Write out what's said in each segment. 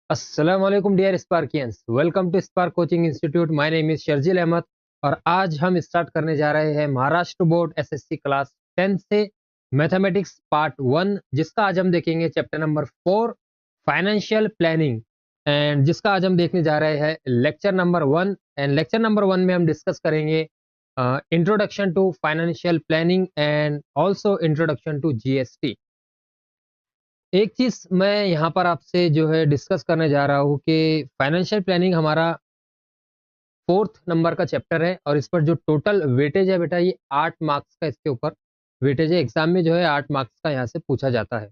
अस्सलाम वालेकुम dear Sparkians, welcome to Spark coaching institute. My name is Sharjeel Ahmed और आज हम स्टार्ट करने जा रहे हैं महाराष्ट्र बोर्ड एसएससी क्लास 10 से मैथमेटिक्स पार्ट 1, जिसका आज हम देखेंगे chapter number 4 financial planning, and जिसका आज हम देखने जा रहे हैं lecture number 1। And lecture number 1 में हम डिस्कस करेंगे introduction to financial planning and also introduction to GST. एक चीज़ मैं यहाँ पर आपसे जो है डिस्कस करने जा रहा हूँ कि फाइनेंशियल प्लानिंग हमारा 4th नंबर का चैप्टर है और इस पर जो टोटल वेटेज है बेटा, ये 8 मार्क्स का इसके ऊपर वेटेज है। एग्ज़ाम में जो है 8 मार्क्स का यहाँ से पूछा जाता है।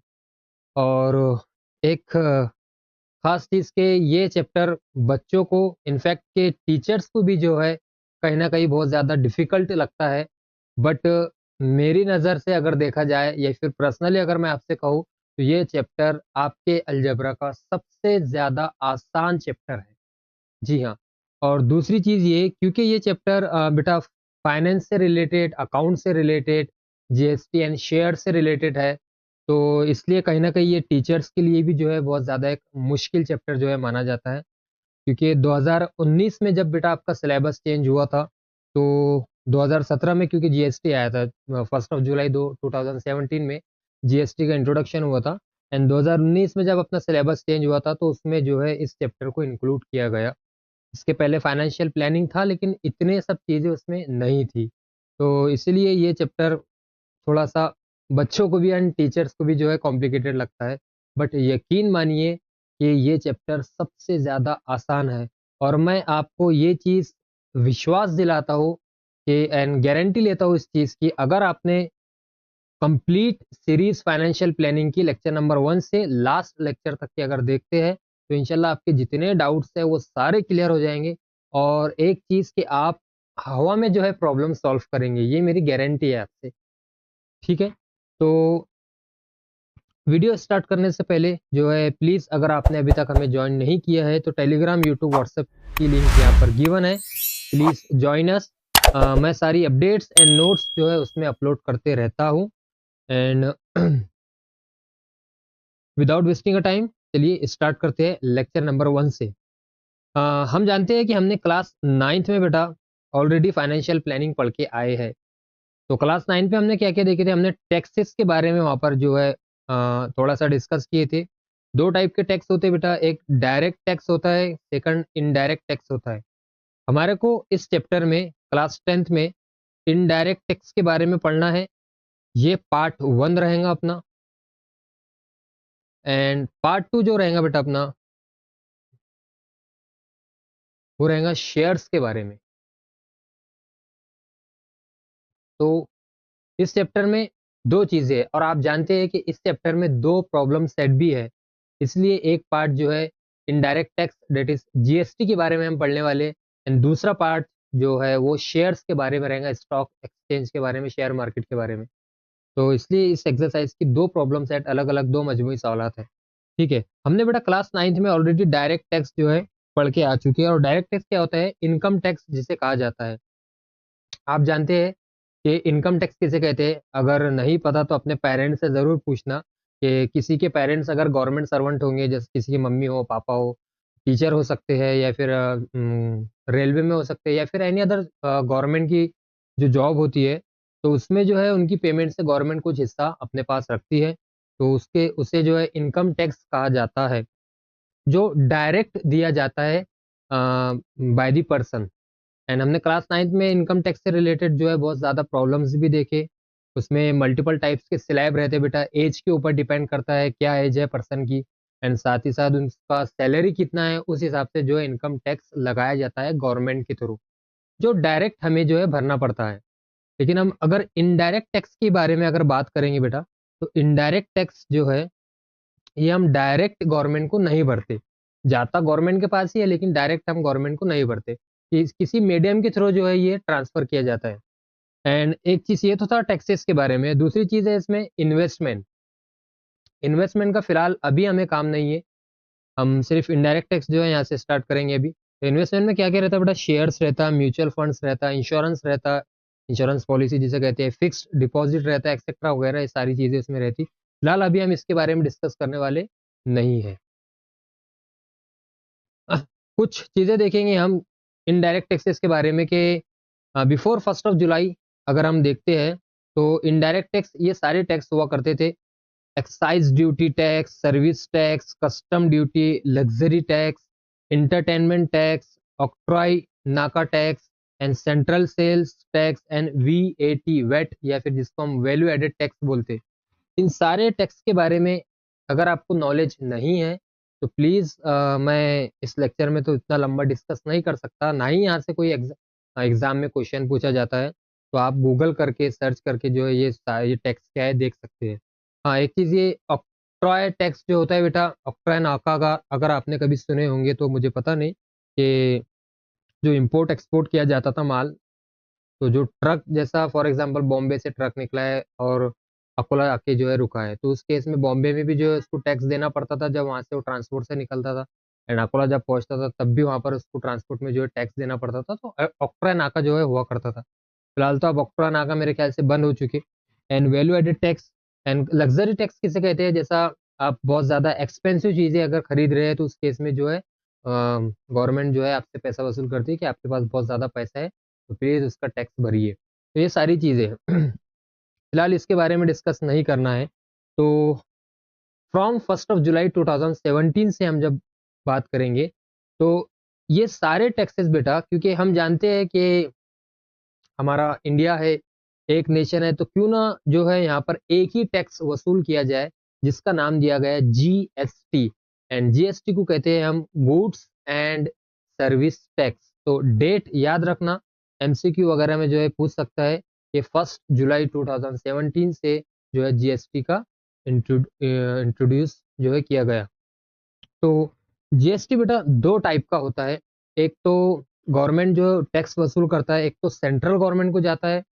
और एक ख़ास चीज़ के ये चैप्टर बच्चों को, इनफैक्ट के टीचर्स को भी जो है कहीं न कहीं बहुत ज़्यादा डिफ़िकल्ट लगता है। बट मेरी नज़र से अगर देखा जाए या फिर पर्सनली अगर मैं आपसे कहूँ, तो ये चैप्टर आपके अलजेब्रा का सबसे ज़्यादा आसान चैप्टर है। जी हाँ। और दूसरी चीज़ ये, क्योंकि ये चैप्टर बेटा फाइनेंस से रिलेटेड, अकाउंट से रिलेटेड, जीएसटी एंड शेयर से रिलेटेड है, तो इसलिए कहीं न कहीं ये टीचर्स के लिए भी जो है बहुत ज़्यादा एक मुश्किल चैप्टर जो है माना जाता है। क्योंकि 2019 में जब बेटा आपका सिलेबस चेंज हुआ था, तो 2017 में क्योंकि जीएसटी आया था, 1st ऑफ जुलाई 2017 में जीएसटी का इंट्रोडक्शन हुआ था। एंड 2019 में जब अपना सिलेबस चेंज हुआ था, तो उसमें जो है इस चैप्टर को इंक्लूड किया गया। इसके पहले फाइनेंशियल प्लानिंग था, लेकिन इतने सब चीज़ें उसमें नहीं थी। तो इसीलिए ये चैप्टर थोड़ा-सा बच्चों को भी एंड टीचर्स को भी जो है कॉम्प्लिकेटेड लगता है। बट यकीन मानिए कि ये चैप्टर सबसे ज़्यादा आसान है और मैं आपको ये चीज़ विश्वास दिलाता हूँ कि एंड गारंटी लेता हूँ इस चीज़ की, अगर आपने कंप्लीट सीरीज़ फाइनेंशियल प्लानिंग की लेक्चर नंबर 1 से लास्ट लेक्चर तक की अगर देखते हैं, तो इंशाल्लाह आपके जितने डाउट्स हैं वो सारे क्लियर हो जाएँगे। और एक चीज़ कि आप हवा में जो है प्रॉब्लम सॉल्व करेंगे, ये मेरी गारंटी है आपसे। ठीक है? तो वीडियो स्टार्ट करने से पहले जो है प्लीज़, अगर आपने अभी तक हमें जॉइन नहीं किया है, तो टेलीग्राम, यूट्यूब, व्हाट्सएप की लिंक यहाँ पर गिवन है। Please join us. मैं सारी अपडेट्स एंड नोट्स जो है उसमें अपलोड करते रहता हूँ। And without wasting a time, चलिए स्टार्ट करते हैं लेक्चर नंबर 1 से। अ, हम जानते हैं कि हमने क्लास 9th में बेटा ऑलरेडी फाइनेंशियल प्लानिंग पढ़ के आए हैं। तो क्लास 9 पे हमने क्या-क्या देखे थे? हमने टैक्सेस के बारे में वहाँ पर जो है थोड़ा-सा डिस्कस किए थे। 2 टाइप के टैक्स होते हैं बेटा, एक डायरेक्ट टैक्स होता है, सेकंड इनडायरेक्ट टैक्स होता है। हमारे को इस चैप्टर में क्लास 10th में इनडायरेक्ट टैक्स के बारे में पढ़ना है। ये पार्ट 1 रहेगा अपना। एंड पार्ट 2 जो रहेगा बेटा अपना, वो रहेगा शेयर्स के बारे में। तो इस चैप्टर में 2 चीज़ें हैं और आप जानते हैं कि इस चैप्टर में 2 प्रॉब्लम सेट भी है। इसलिए एक पार्ट जो है indirect tax, that is GST के बारे में हम पढ़ने वाले हैं, एंड दूसरा पार्ट जो है वो शेयर्स के बारे में रहेगा, स्टॉक एक्सचेंज के बारे में, शेयर मार्केट के बारे में। तो इसलिए इस एक्सरसाइज़ की 2 प्रॉब्लम सेट अलग-अलग, 2 मजमूई सवालात हैं। ठीक है? हमने बेटा क्लास 9th में ऑलरेडी डायरेक्ट टैक्स जो है पढ़ के आ चुके हैं। और डायरेक्ट टैक्स क्या होता है? इनकम टैक्स जिसे कहा जाता है। आप जानते हैं कि इनकम टैक्स किसे कहते हैं? अगर नहीं पता तो अपने पेरेंट्स से ज़रूर पूछना कि किसी के पेरेंट्स अगर गवर्नमेंट सर्वेंट होंगे, जैसे किसी की मम्मी हो, पापा हो, टीचर हो सकते हैं या फिर रेलवे में हो सकते हैं या फिर एनी अदर गवर्नमेंट की जो जॉब होती है, तो उसमें जो है उनकी पेमेंट से गवर्नमेंट कुछ हिस्सा अपने पास रखती है। तो उसके उसे जो है इनकम टैक्स कहा जाता है, जो डायरेक्ट दिया जाता है बाय द पर्सन। एंड हमने क्लास 9th में इनकम टैक्स से रिलेटेड जो है बहुत ज़्यादा प्रॉब्लम्स भी देखे। उसमें मल्टीपल टाइप्स के स्लैब रहते हैं बेटा, ऐज के ऊपर डिपेंड करता है क्या ऐज है पर्सन की, एंड साथ ही साथ उनका सैलरी कितना है, उस हिसाब से जो है इनकम टैक्स लगाया जाता है गवर्नमेंट के थ्रू, जो डायरेक्ट हमें जो है भरना पड़ता है। लेकिन हम अगर इनडायरेक्ट टैक्स के बारे में अगर बात करेंगे बेटा, तो इनडायरेक्ट टैक्स जो है ये हम डायरेक्ट गवर्नमेंट को नहीं भरते। जाता गवर्नमेंट के पास ही है, लेकिन डायरेक्ट हम गवर्नमेंट को नहीं भरते। किसी मीडियम के थ्रू जो है ये ट्रांसफ़र किया जाता है। एंड एक चीज़ ये तो था टैक्सेस के बारे में, दूसरी चीज़ है इसमें इन्वेस्टमेंट। इन्वेस्टमेंट का फ़िलहाल अभी हमें काम नहीं है, हम सिर्फ़ इनडायरेक्ट टैक्स जो है यहाँ से स्टार्ट करेंगे अभी। तो इन्वेस्टमेंट में क्या-क्या रहता है बेटा? शेयर्स रहता है, म्यूचुअल फंड्स रहता है, इंश्योरेंस पॉलिसी जिसे कहते हैं, फिक्स्ड डिपॉज़िट रहता है, एक्सेट्रा वगैरह ये सारी चीज़ें इसमें रहती। फ़िलहाल अभी हम इसके बारे में डिस्कस करने वाले नहीं हैं। कुछ चीज़ें देखेंगे हम इनडायरेक्ट टैक्सेस के बारे में कि बिफोर 1st ऑफ जुलाई अगर हम देखते हैं तो इनडायरेक्ट टैक्स ये सारे टैक्स हुआ करते थे। Excise duty tax, service tax, custom duty, luxury tax, entertainment tax, octroi नाका tax and central sales tax and VAT VAT या फिर जिसको हम वैल्यू एडेड टैक्स बोलते हैं। इन सारे टैक्स के बारे में अगर आपको नॉलेज नहीं है तो प्लीज़ मैं इस लेक्चर में तो इतना लंबा डिस्कस नहीं कर सकता, ना ही यहाँ से कोई एग्ज़ाम में क्वेश्चन पूछा जाता है। तो आप गूगल करके सर्च करके जो है ये टैक्स क्या है देख सकते हैं। हाँ, एक चीज़ ये ऑक्ट्रॉय टैक्स जो होता है बेटा, ऑक्ट्रॉय नाका का अगर आपने कभी सुने होंगे तो मुझे पता नहीं कि जो इम्पोर्ट एक्सपोर्ट किया जाता था माल, तो जो ट्रक जैसा फॉर एग्जांपल बॉम्बे से ट्रक निकला है और अकोला आके जो है रुका है, तो उस केस में बॉम्बे में भी जो है उसको टैक्स देना पड़ता था जब वहाँ से वो ट्रांसपोर्ट से निकलता था, एंड अकोला जब पहुँचता था तब भी वहाँ पर उसको ट्रांसपोर्ट में जो है टैक्स देना पड़ता था। तो ऑक्ट्रा नाका जो है हुआ करता था। फिलहाल तो अब ऑक्ट्रा नाका मेरे ख्याल से बंद हो चुके। And value added tax and luxury tax किसे कहते हैं, जैसा आप बहुत ज़्यादा एक्सपेंसिव चीज़ें अगर खरीद रहे हैं तो उस केस में जो है गवर्नमेंट जो है आपसे पैसा वसूल करती है कि आपके पास बहुत ज़्यादा पैसा है तो प्लीज़ उसका टैक्स भरिए। तो ये सारी चीज़ें हैं। फिलहाल इसके बारे में डिस्कस नहीं करना है। तो फ्रॉम 1st ऑफ जुलाई 2017 से हम जब बात करेंगे तो ये सारे टैक्सेस बेटा, क्योंकि हम जानते हैं कि हमारा इंडिया है, एक नेशन है, तो क्यों ना जो है यहाँ पर एक ही टैक्स वसूल किया जाए जिसका नाम दिया गया है जीएसटी। एंड जीएसटी को कहते हैं हम गुड्स एंड सर्विस टैक्स। तो डेट याद रखना, एमसीक्यू वगैरह में जो है पूछ सकता है कि 1 जुलाई 2017 से जो है जीएसटी का इंट्रोड्यूस जो है किया गया। तो जीएसटी बेटा दो टाइप का होता है। एक तो गवर्नमेंट जो टैक्स वसूल करता है, एक तो सेंट्रल गवर्नमेंट को जाता है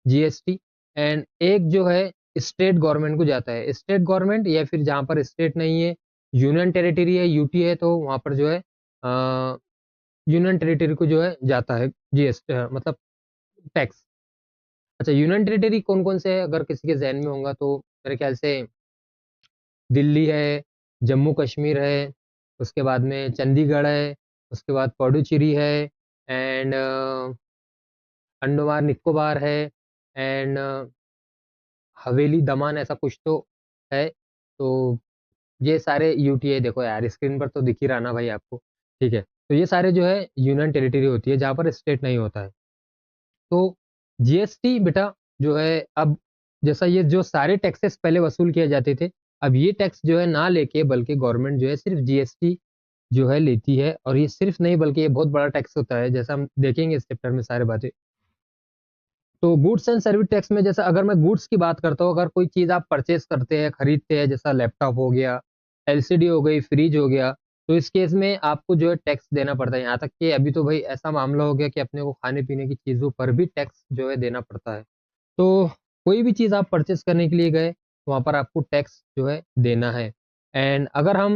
जीएसटी, एंड एक जो है स्टेट गवर्नमेंट को जाता है। स्टेट गवर्नमेंट या फिर जहाँ पर स्टेट नहीं है, यूनियन टेरिटरी है, यूटी है, तो वहाँ पर जो है यूनियन टेरिटरी को जो है जाता है जीएसटी मतलब टैक्स। अच्छा, यूनियन टेरिटरी कौन कौन से है अगर किसी के जहन में होगा तो मेरे ख्याल से दिल्ली है, जम्मू कश्मीर है, उसके बाद में चंडीगढ़ है, उसके बाद पुडुचेरी है, एंड अंडमान निकोबार है, एंड हवेली दमन ऐसा कुछ तो है। तो ये सारे यूटीए, देखो यार स्क्रीन पर तो दिख ही रहा ना भाई आपको, ठीक है। तो ये सारे जो है यूनियन टेरिटरी होती है जहाँ पर स्टेट नहीं होता है। तो जीएसटी बेटा जो है अब, जैसा ये जो सारे टैक्सेस पहले वसूल किए जाते थे, अब ये टैक्स जो है ना लेके बल्कि गवर्नमेंट जो है सिर्फ जीएसटी जो है लेती है, और ये सिर्फ नहीं बल्कि ये बहुत बड़ा टैक्स होता है, जैसा हम देखेंगे इस चैप्टर में सारे बातें। तो गुड्स एंड सर्विस टैक्स में जैसा अगर मैं गुड्स की बात करता हूँ, अगर कोई चीज़ आप परचेस करते हैं, खरीदते हैं, जैसा लैपटॉप हो गया, एलसीडी हो गई, फ्रिज हो गया, तो इस केस में आपको जो है टैक्स देना पड़ता है। यहाँ तक कि अभी तो भाई ऐसा मामला हो गया कि अपने को खाने पीने की चीज़ों पर भी टैक्स जो है देना पड़ता है। तो कोई भी चीज़ आप परचेस करने के लिए गए तो वहाँ पर आपको टैक्स जो है देना है। एंड अगर हम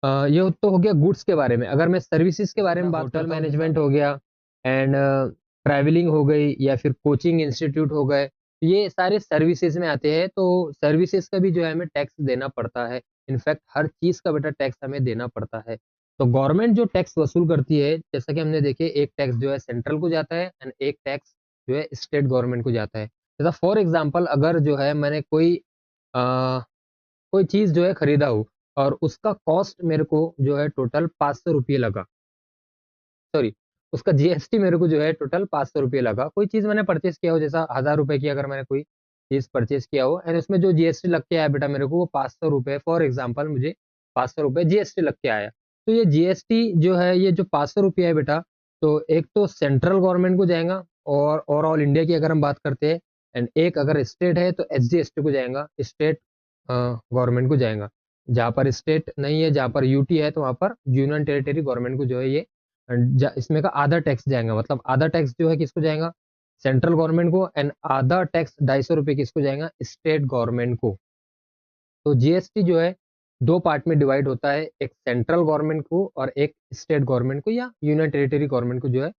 ये तो हो गया गुड्स के बारे में। अगर मैं सर्विसेज के बारे में बात करता हूँ, होटल मैनेजमेंट हो गया, एंड ट्रैवलिंग हो गई, या फिर कोचिंग इंस्टीट्यूट हो गए, ये सारे सर्विसेज में आते हैं। तो सर्विसेज का भी जो है हमें टैक्स देना पड़ता है। इनफैक्ट हर चीज़ का बेटा टैक्स हमें देना पड़ता है। तो गवर्नमेंट जो टैक्स वसूल करती है, जैसा कि हमने देखे, एक टैक्स जो है सेंट्रल को जाता है एंड एक टैक्स जो है स्टेट गवर्नमेंट को जाता है। जैसा फॉर एग्जाम्पल अगर जो है मैंने कोई चीज़ जो है खरीदा हो और उसका कॉस्ट मेरे को जो है टोटल 500 रुपये लगा, सॉरी, उसका जीएसटी मेरे को जो है टोटल 500 रुपये लगा। कोई चीज़ मैंने परचेस किया हो, जैसा 1000 रुपये की अगर मैंने कोई चीज़ परचेस किया हो एंड उसमें जो जीएसटी लग के आया बेटा मेरे को वो 500 रुपये, फॉर एग्जाम्पल मुझे 500 रुपये जीएसटी लग के आया। तो ये जीएसटी जो है, ये जो 500 रुपये है बेटा, तो एक तो सेंट्रल गवर्नमेंट को जाएगा और ओवरऑल इंडिया की अगर हम बात करते हैं, एंड एक अगर स्टेट है तो एसजीएसटी को जाएगा, स्टेट गवर्नमेंट को जाएगा। जहाँ पर स्टेट नहीं है, जहाँ पर यूटी है, तो वहाँ पर यूनियन टेरिटरी गवर्नमेंट को जो है ये इसमें का आधा टैक्स जाएगा। मतलब आधा टैक्स जो है किसको जाएगा, सेंट्रल गवर्नमेंट को, एंड आधा टैक्स 250 रुपये किसको जाएगा, स्टेट गवर्नमेंट को। तो जीएसटी जो है दो पार्ट में डिवाइड होता है, एक सेंट्रल गवर्नमेंट को और एक स्टेट गवर्नमेंट को या यूनियन टेरिटरी गवर्नमेंट को जो है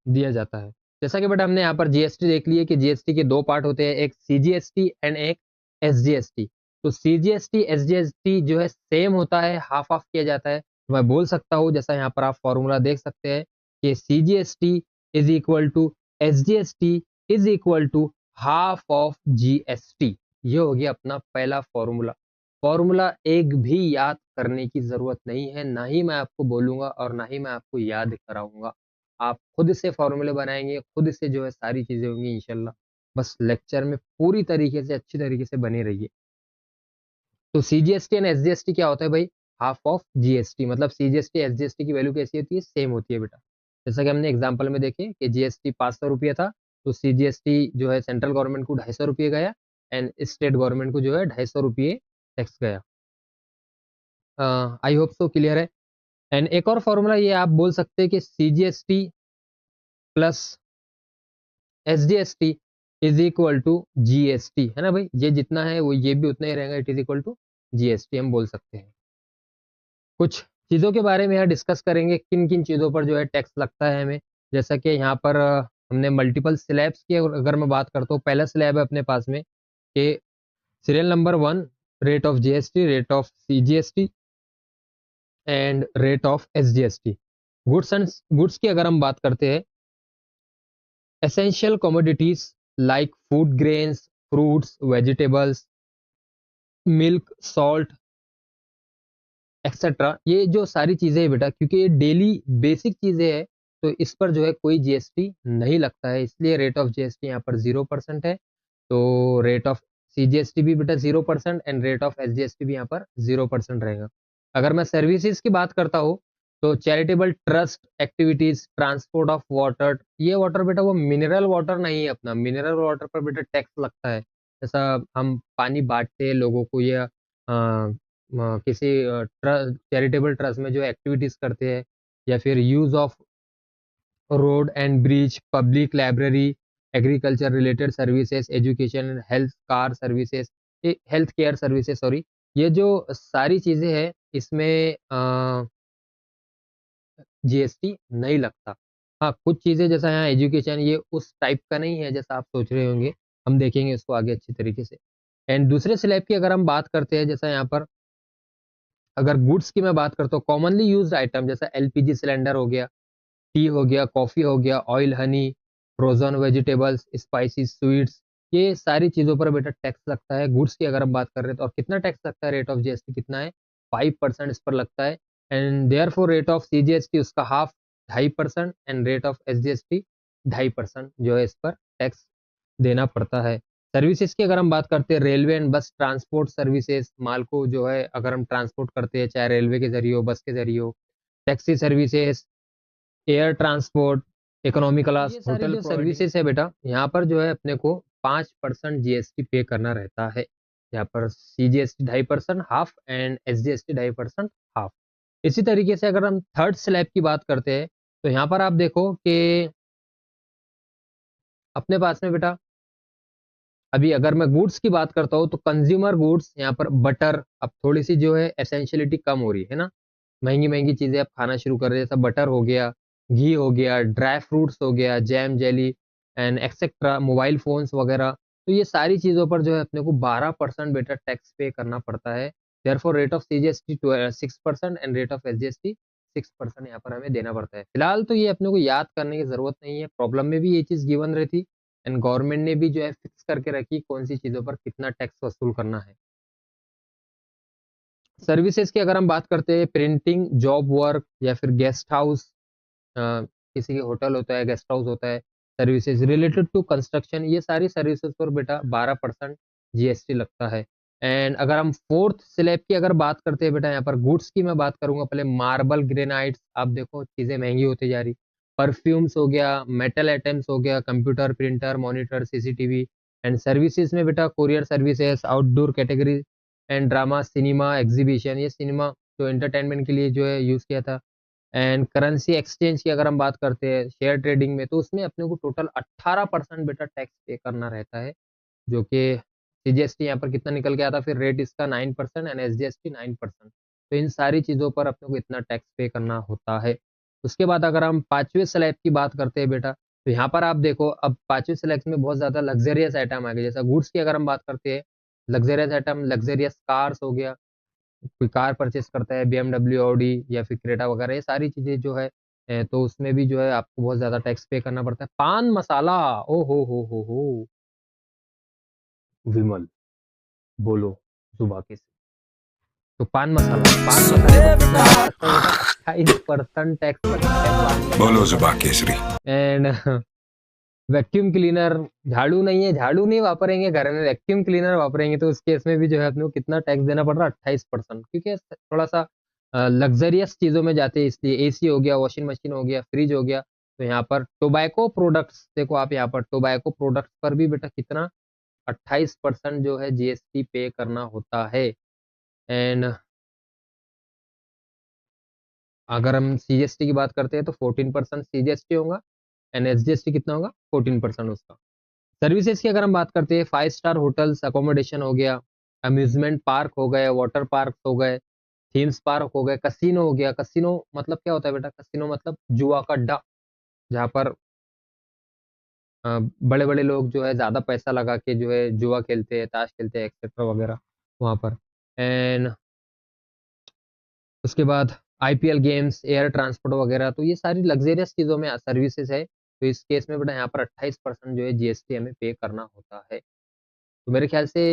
दिया जाता है। जैसा कि बेटा हमने यहाँ पर जीएसटी देख ली है कि जीएसटी के दो पार्ट होते हैं, एक सीजीएसटी एंड एक एसजीएसटी। तो सीजीएसटी एसजीएसटी जो है सेम होता है, हाफ हाफ किया जाता है। तो मैं बोल सकता हूँ, जैसा यहाँ पर आप फॉर्मूला देख सकते हैं कि CGST is equal to SGST is equal to half of GST। ये हो गया अपना पहला फॉर्मूला। फॉर्मूला एक भी याद करने की जरूरत नहीं है, ना ही मैं आपको बोलूंगा और ना ही मैं आपको याद कराऊंगा। आप खुद से फॉर्मूले बनाएंगे, खुद से जो है सारी चीजें होंगी इंशाल्लाह। बस लेक्चर में पूरी तरीके से अच्छी तरीके से बने रहिए। तो CGST एंड SGST क्या होता है भाई? Half of GST। मतलब CGST SGST की वैल्यू कैसी होती है? सेम होती है बेटा। जैसा कि हमने एग्जांपल में देखे कि GST 500 रुपये था, तो CGST जो है सेंट्रल गवर्नमेंट को 250 रुपये गया एंड स्टेट गवर्नमेंट को जो है 250 रुपये टैक्स गया। आई होप सो क्लियर है। एंड एक और फॉर्मूला ये आप बोल सकते हैं कि CGST plus SGST is equal to GST, है ना भाई? ये जितना है वो ये भी उतना ही रहेगा, it is equal to GST हम बोल सकते हैं। कुछ चीज़ों के बारे में यहाँ डिस्कस करेंगे, किन किन चीज़ों पर जो है टैक्स लगता है हमें। जैसा कि यहाँ पर हमने मल्टीपल स्लैब्स की अगर मैं बात करता हूँ, पहला स्लैब है अपने पास में कि serial number 1 rate of GST, rate of CGST and rate of SGST। Goods की अगर हम बात करते हैं, essential commodities like food grains, fruits, vegetables, milk, salt etcetera, ये जो सारी चीज़ें हैं बेटा, क्योंकि ये डेली बेसिक चीज़ें हैं, तो इस पर जो है कोई GST नहीं लगता है, इसलिए रेट ऑफ GST यहाँ पर 0% है। तो रेट ऑफ CGST भी बेटा 0% एंड रेट ऑफ SGST भी यहाँ पर 0% रहेगा। अगर मैं सर्विसेज की बात करता हूँ, तो charitable trust activities, transport of water, ये वाटर बेटा वो मिनरल वाटर नहीं है अपना, मिनरल वाटर पर बेटा टैक्स लगता है। जैसा हम पानी बांटते हैं लोगों को, या किसी चैरिटेबल ट्रस्ट में जो एक्टिविटीज करते हैं, या फिर use of road and bridge, public library, agriculture related services, education, health car services, health care services, sorry, ये जो सारी चीजें हैं इसमें GST नहीं लगता। हाँ, कुछ चीजें जैसा यहाँ एजुकेशन, ये उस टाइप का नहीं है जैसा आप सोच रहे होंगे, हम देखेंगे इसको आगे अच्छी तरीके से। एंड दूसरे स्लैब की अगर हम बात करते हैं, जैसा यहाँ पर अगर गुड्स की मैं बात करता हूँ, कॉमनली यूज्ड आइटम जैसा LPG सिलेंडर हो गया, टी हो गया, कॉफी हो गया, oil, Honey, frozen vegetables, spicy, sweets, ये सारी चीज़ों पर बेटा टैक्स लगता है। गुड्स की अगर हम बात कर रहे हैं तो, और कितना टैक्स लगता है? रेट ऑफ GST कितना है? 5% इस पर लगता है। And therefore rate of CGST उसका half, 2.5%, and rate of SGST 2.5% जो है इस पर टैक्स देना पड़ता है। सर्विसेज की अगर हम बात करते हैं, रेलवे एंड बस ट्रांसपोर्ट सर्विसेज, माल को जो है अगर हम ट्रांसपोर्ट करते हैं, चाहे रेलवे के जरिए हो, बस के जरिए हो, taxi services, air transport, economy class, ये सारी होटल जो सर्विसेज है बेटा, यहाँ पर जो है अपने को 5% GST पे करना रहता है। यहाँ पर CGST 2.5% half and SGST 2.5% half. इसी तरीके से अगर हम थर्ड स्लैब की बात करते हैं, तो यहाँ पर आप देखो कि अपने पास में बेटा अभी अगर मैं गुड्स की बात करता हूँ, तो कंज्यूमर गुड्स यहाँ पर बटर, अब थोड़ी सी जो है एसेंशियलिटी कम हो रही है ना, महंगी महंगी चीजें आप खाना शुरू कर रहे हैं, जैसा बटर हो गया, घी हो गया, ड्राई फ्रूट्स हो गया, jam, jelly and etcetera, mobile phones वगैरह, तो ये सारी चीजों पर जो है अपने को 12% बेटा टैक्स पे करना पड़ता है। Therefore rate of CGST 6% and rate of SGST 6% यहाँ पर हमें देना पड़ता है। फिलहाल तो ये अपने को याद करने की जरूरत नहीं है, प्रॉब्लम में भी ये चीज गिवन रहती एंड गवर्नमेंट ने भी जो है फिक्स करके रखी कौन सी चीजों पर कितना टैक्स वसूल करना है। सर्विसेज की अगर हम बात करते हैं, प्रिंटिंग, जॉब वर्क, या फिर गेस्ट हाउस, किसी के होटल होता है, गेस्ट हाउस होता है, सर्विसेज रिलेटेड टू कंस्ट्रक्शन, ये सारी सर्विसेज पर बेटा 12% GST लगता है। एंड अगर हम फोर्थ स्लैब की अगर बात करते हैं बेटा, यहाँ पर गुड्स की मैं बात करूंगा पहले, मार्बल, ग्रेनाइट्स, आप देखो चीजें महंगी होती जा रही, परफ्यूम्स हो गया, मेटल आइटम्स हो गया, computer, printer, monitor, CCTV। And services में बेटा courier services, outdoor category and drama, cinema, exhibition, ये सिनेमा जो एंटरटेनमेंट के लिए जो है यूज किया था। एंड करेंसी एक्सचेंज की अगर हम बात करते हैं, शेयर ट्रेडिंग में, तो उसमें अपने को टोटल 18% बेटा टैक्स पे करना रहता है, जो कि CGST यहाँ पर कितना निकल के आता, फिर रेट इसका 9% एंड SGST 9%। तो इन सारी चीज़ों पर अपने को इतना टैक्स पे करना होता है। उसके बाद अगर हम पांचवें स्लैब की बात करते हैं बेटा, तो यहाँ पर आप देखो अब पांचवें स्लैब में बहुत ज़्यादा लग्जरियस आइटम आ गए। जैसा गुड्स की अगर हम बात करते हैं, लग्जरियस आइटम, लग्जरियस कार्स हो गया, कोई कार परचेस करता है BMW ऑडी या फिर क्रेटा वगैरह, ये सारी चीजें जो है तो उसमें भी जो है आपको बहुत ज्यादा टैक्स पे करना पड़ता है। पान मसाला, ओ हो, विमल बोलो जुबा के से। तो पान मसाले पर कितना टैक्स लगता है बेटा? 28% टैक्स लगता है पान बोलो मसालों जुबा पर। केसरी। एंड वैक्यूम क्लीनर, झाड़ू नहीं है, झाड़ू नहीं वापरेंगे घर में, वैक्यूम क्लीनर वापरेंगे तो उस केस में भी जो है अपने को कितना टैक्स देना पड़ रहा है? 28%। क्योंकि थोड़ा सा लग्जरियस चीजों में जाते हैं, इसलिए एसी हो गया, वॉशिंग मशीन हो गया, फ्रिज हो गया। तो यहाँ पर टोबैको प्रोडक्ट्स देखो आप, यहाँ पर टोबैको प्रोडक्ट्स पर भी बेटा कितना 28% जो है जीएसटी पे करना होता है। एंड अगर हम सीजीएसटी की बात करते हैं तो 14% सीजीएसटी होगा, एंड एसजीएसटी कितना होगा? 14% उसका। सर्विसेज की अगर हम बात करते हैं, 5 स्टार होटल्स अकोमोडेशन हो गया, अम्यूजमेंट पार्क हो गए, वाटर पार्क हो गए, थीम्स पार्क हो गए, कसिनो हो गया। कसिनो मतलब क्या होता है बेटा? कसिनो मतलब जुआ का अड्डा, जहाँ पर बड़े बड़े लोग जो है ज्यादा पैसा लगा के जो है जुआ खेलते हैं, ताश खेलते हैं, एक्सेट्रा वगैरह वहां पर। एंड उसके बाद आईपीएल गेम्स, एयर ट्रांसपोर्ट वगैरह, तो ये सारी लग्जरियस चीजों में सर्विसेज है। तो इस केस में बेटा यहाँ पर 28% जो है जीएसटी हमें पे करना होता है। तो मेरे ख्याल से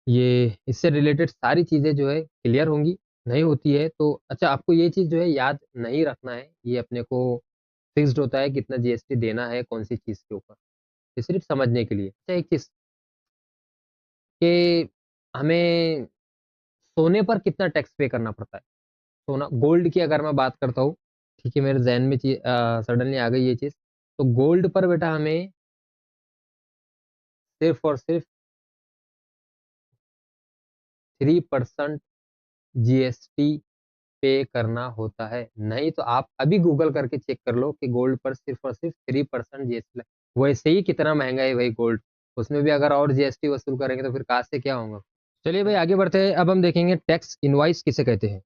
ये इससे रिलेटेड सारी चीज़ें जो है क्लियर होंगी। नहीं होती है तो अच्छा, आपको ये चीज़ जो है याद नहीं रखना है, ये अपने को फिक्स्ड होता है कितना जीएसटी देना है कौन-सी चीज़ के ऊपर। ये सिर्फ़ समझने के लिए। अच्छा, एक चीज़ कि हमें सोने पर कितना टैक्स पे करना पड़ता है? सोना, गोल्ड की अगर मैं बात करता हूँ, ठीक है, मेरे ज़हन में सडनली आ गई ये चीज़। तो गोल्ड पर बेटा हमें सिर्फ़ और सिर्फ़ 3% जीएसटी पे करना होता है। नहीं तो आप अभी गूगल करके चेक कर लो कि गोल्ड पर सिर्फ़ और सिर्फ़ 3% जीएसटी लग, वैसे ही कितना महँगा है भाई गोल्ड, उसमें भी अगर और जीएसटी वसूल करेंगे तो फिर कहाँ से क्या होगा? चलिए भाई आगे बढ़ते हैं, अब हम देखेंगे टैक्स इनवॉइस किसे कहते हैं।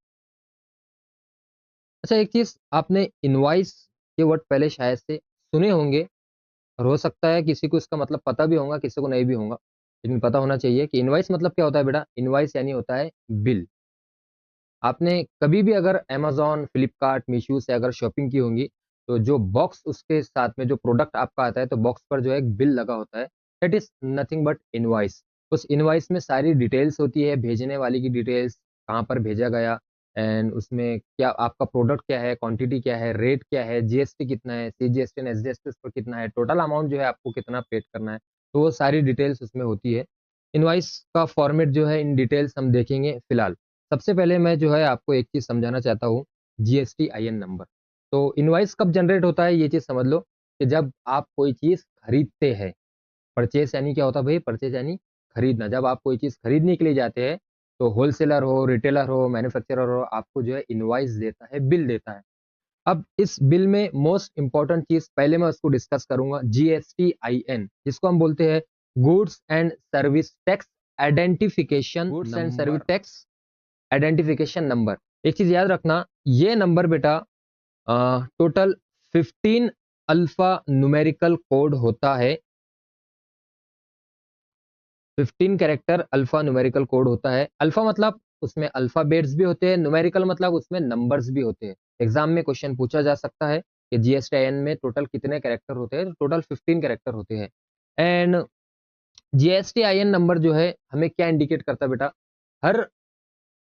अच्छा, एक चीज़ आपने इनवॉइस ये वर्ड पहले शायद से सुने होंगे, और हो सकता है किसी को इसका मतलब पता भी होगा, किसी को नहीं भी होगा। लेकिन पता होना चाहिए कि इनवॉइस मतलब क्या होता है बेटा? इनवॉइस यानी होता है बिल। आपने कभी भी अगर अमेज़न, फ्लिपकार्ट, मीशो से अगर शॉपिंग की होंगी, तो जो बॉक्स उसके साथ में जो प्रोडक्ट आपका आता है, तो बॉक्स पर जो है एक बिल लगा होता है, that is nothing but invoice. उस इनवॉइस में सारी डिटेल्स होती है, भेजने वाले की डिटेल्स, कहाँ पर भेजा गया, एंड उसमें क्या आपका प्रोडक्ट क्या है, क्वांटिटी क्या है, रेट क्या है, जीएसटी कितना है, सीजीएसटी एंड एसजीएसटी उस पर कितना है, टोटल अमाउंट जो है आपको कितना पेड करना है, तो वो सारी डिटेल्स उसमें होती है। इनवॉइस का फॉर्मेट जो है इन डिटेल्स हम देखेंगे फिलहाल। सबसे पहले मैं जो है आपको एक चीज़ समझाना चाहता हूँ, जीएसटी आईएन नंबर। तो इनवॉइस कब जनरेट होता है ये चीज़ समझ लो, कि जब आप कोई चीज़ खरीदते हैं। परचेज़ यानी क्या होता है भई? परचेज़ यानी खरीदना। जब आप कोई चीज़ खरीदने के लिए जाते हैं, तो होलसेलर हो, रिटेलर हो, मैन्युफैक्चरर हो, आपको जो है इनवॉइस देता है, बिल देता है। अब इस बिल में मोस्ट इम्पोर्टेंट चीज़ पहले मैं उसको डिस्कस करूँगा, जीएसटीआईएन, जिसको हम बोलते हैं goods and service tax identification goods and service number. Tax identification number. एक चीज़ याद रखना, ये नंबर बेटा टोटल 15 अल्फा न्यूमेरिकल कोड होता है। 15 कैरेक्टर अल्फा न्यूमेरिकल कोड होता है। अल्फा मतलब उसमें अल्फाबेट्स भी होते हैं, न्यूमेरिकल मतलब उसमें नंबर्स भी होते हैं। एग्जाम में क्वेश्चन पूछा जा सकता है कि जीएसटीआईएन में टोटल कितने कैरेक्टर होते हैं? टोटल 15 कैरेक्टर होते हैं। एंड जीएसटीआईएन नंबर जो है हमें क्या इंडिकेट करता है बेटा? हर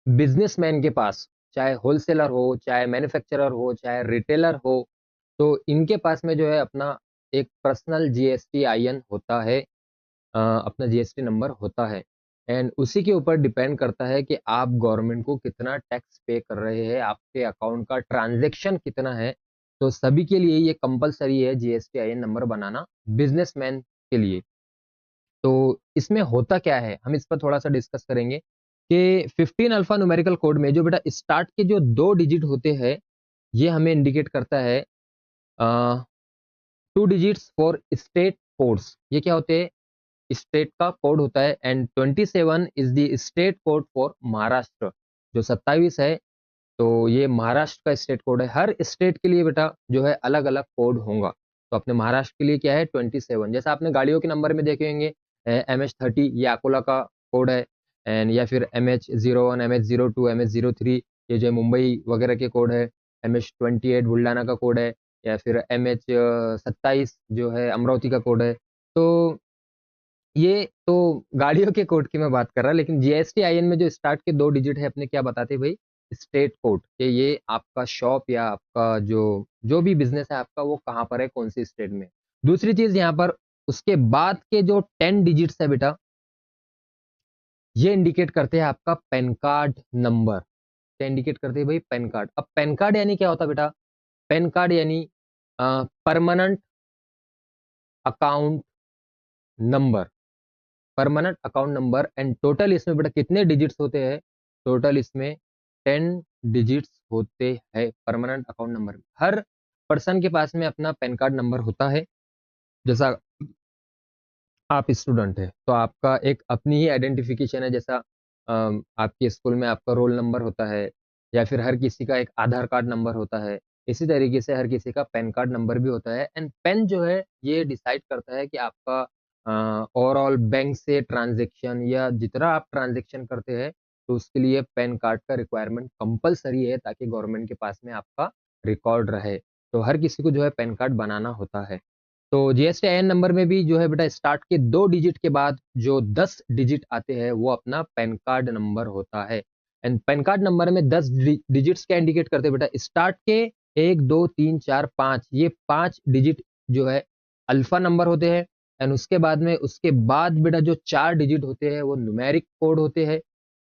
बिजनेसमैन के पास, चाहे होलसेलर हो, चाहे मैन्युफैक्चरर हो, चाहे रिटेलर हो, तो इनके पास में जो है अपना एक पर्सनल जीएसटीआईएन होता है, अपना जीएसटी नंबर होता है। एंड उसी के ऊपर डिपेंड करता है कि आप गवर्नमेंट को कितना टैक्स पे कर रहे हैं, आपके अकाउंट का ट्रांजैक्शन कितना है। तो सभी के लिए ये कंपलसरी है जीएसटीआईएन नंबर बनाना, बिजनेसमैन के लिए। तो इसमें होता क्या है, हम इस पर थोड़ा-सा डिस्कस करेंगे कि 15 अल्फा न्यूमेरिकल कोड में जो बेटा स्टार्ट के जो 2 डिजिट होते हैं, ये हमें इंडिकेट करता है अ, 2 डिजिट्स फॉर स्टेट कोड्स। ये क्या होते हैं? स्टेट का कोड होता है, and 27 is the state code for Maharashtra. जो 27 है, तो ये महाराष्ट्र का स्टेट कोड है। हर स्टेट के लिए बेटा जो है अलग-अलग कोड होगा। तो अपने महाराष्ट्र के लिए क्या है? 27। जैसा आपने गाड़ियों के नंबर में देखे होंगे, MH30 ये अकोला का कोड है, एंड या फिर MH01, MH02, MH03, ये जो मुंबई वगैरह के कोड है, MH28 बुल्डाना का कोड है, या फिर MH27 जो है अमरावती का कोड है। तो ये तो गाड़ियों के कोड की मैं बात कर रहा, लेकिन GSTIN में जो स्टार्ट के 2 डिजिट है अपने, क्या बताते हैं भाई? स्टेट कोड, कि ये आपका शॉप या आपका जो भी बिजनेस है आपका, वो कहाँ पर है, कौन सी स्टेट में। दूसरी चीज यहाँ पर, उसके बाद के जो 10 डिजिट्स है बेटा, ये इंडिकेट करते हैं आपका पैन कार्ड नंबर। क्या इंडिकेट करते हैं भाई? Pan card. अब पैन कार्ड यानी क्या होता है बेटा? पैन कार्ड यानी permanent account number, permanent account number. And total इसमें बेटा कितने डिजिट्स होते हैं? टोटल इसमें 10 डिजिट्स होते हैं परमानेंट अकाउंट नंबर में। हर पर्सन के पास में अपना पैन कार्ड नंबर होता है। जैसा आप स्टूडेंट है तो आपका एक अपनी ही आइडेंटिफिकेशन है, जैसा आपके स्कूल में आपका रोल नंबर होता है, या फिर हर किसी का एक आधार कार्ड नंबर होता है, इसी तरीके से हर किसी का पैन कार्ड नंबर भी होता है। एंड पेन जो है ये डिसाइड करता है कि आपका ओवरऑल बैंक से ट्रांजेक्शन या जितना आप ट्रांजेक्शन करते हैं, तो उसके लिए पैन कार्ड का रिक्वायरमेंट कंपलसरी है, ताकि गवर्नमेंट के पास में आपका रिकॉर्ड रहे। तो हर किसी को जो है पैन कार्ड बनाना होता है। तो GSTIN नंबर में भी जो है बेटा स्टार्ट के 2 डिजिट के बाद जो 10 डिजिट आते हैं, वो अपना पैन कार्ड नंबर होता है। एंड पैन कार्ड नंबर में 10 डिजिट्स क्या इंडिकेट करते हैं बेटा? स्टार्ट के 1 2 3 4 5, ये 5 डिजिट जो है अल्फा नंबर होते हैं। एंड उसके बाद बेटा जो 4 डिजिट होते हैं वो न्यूमेरिक कोड होते हैं।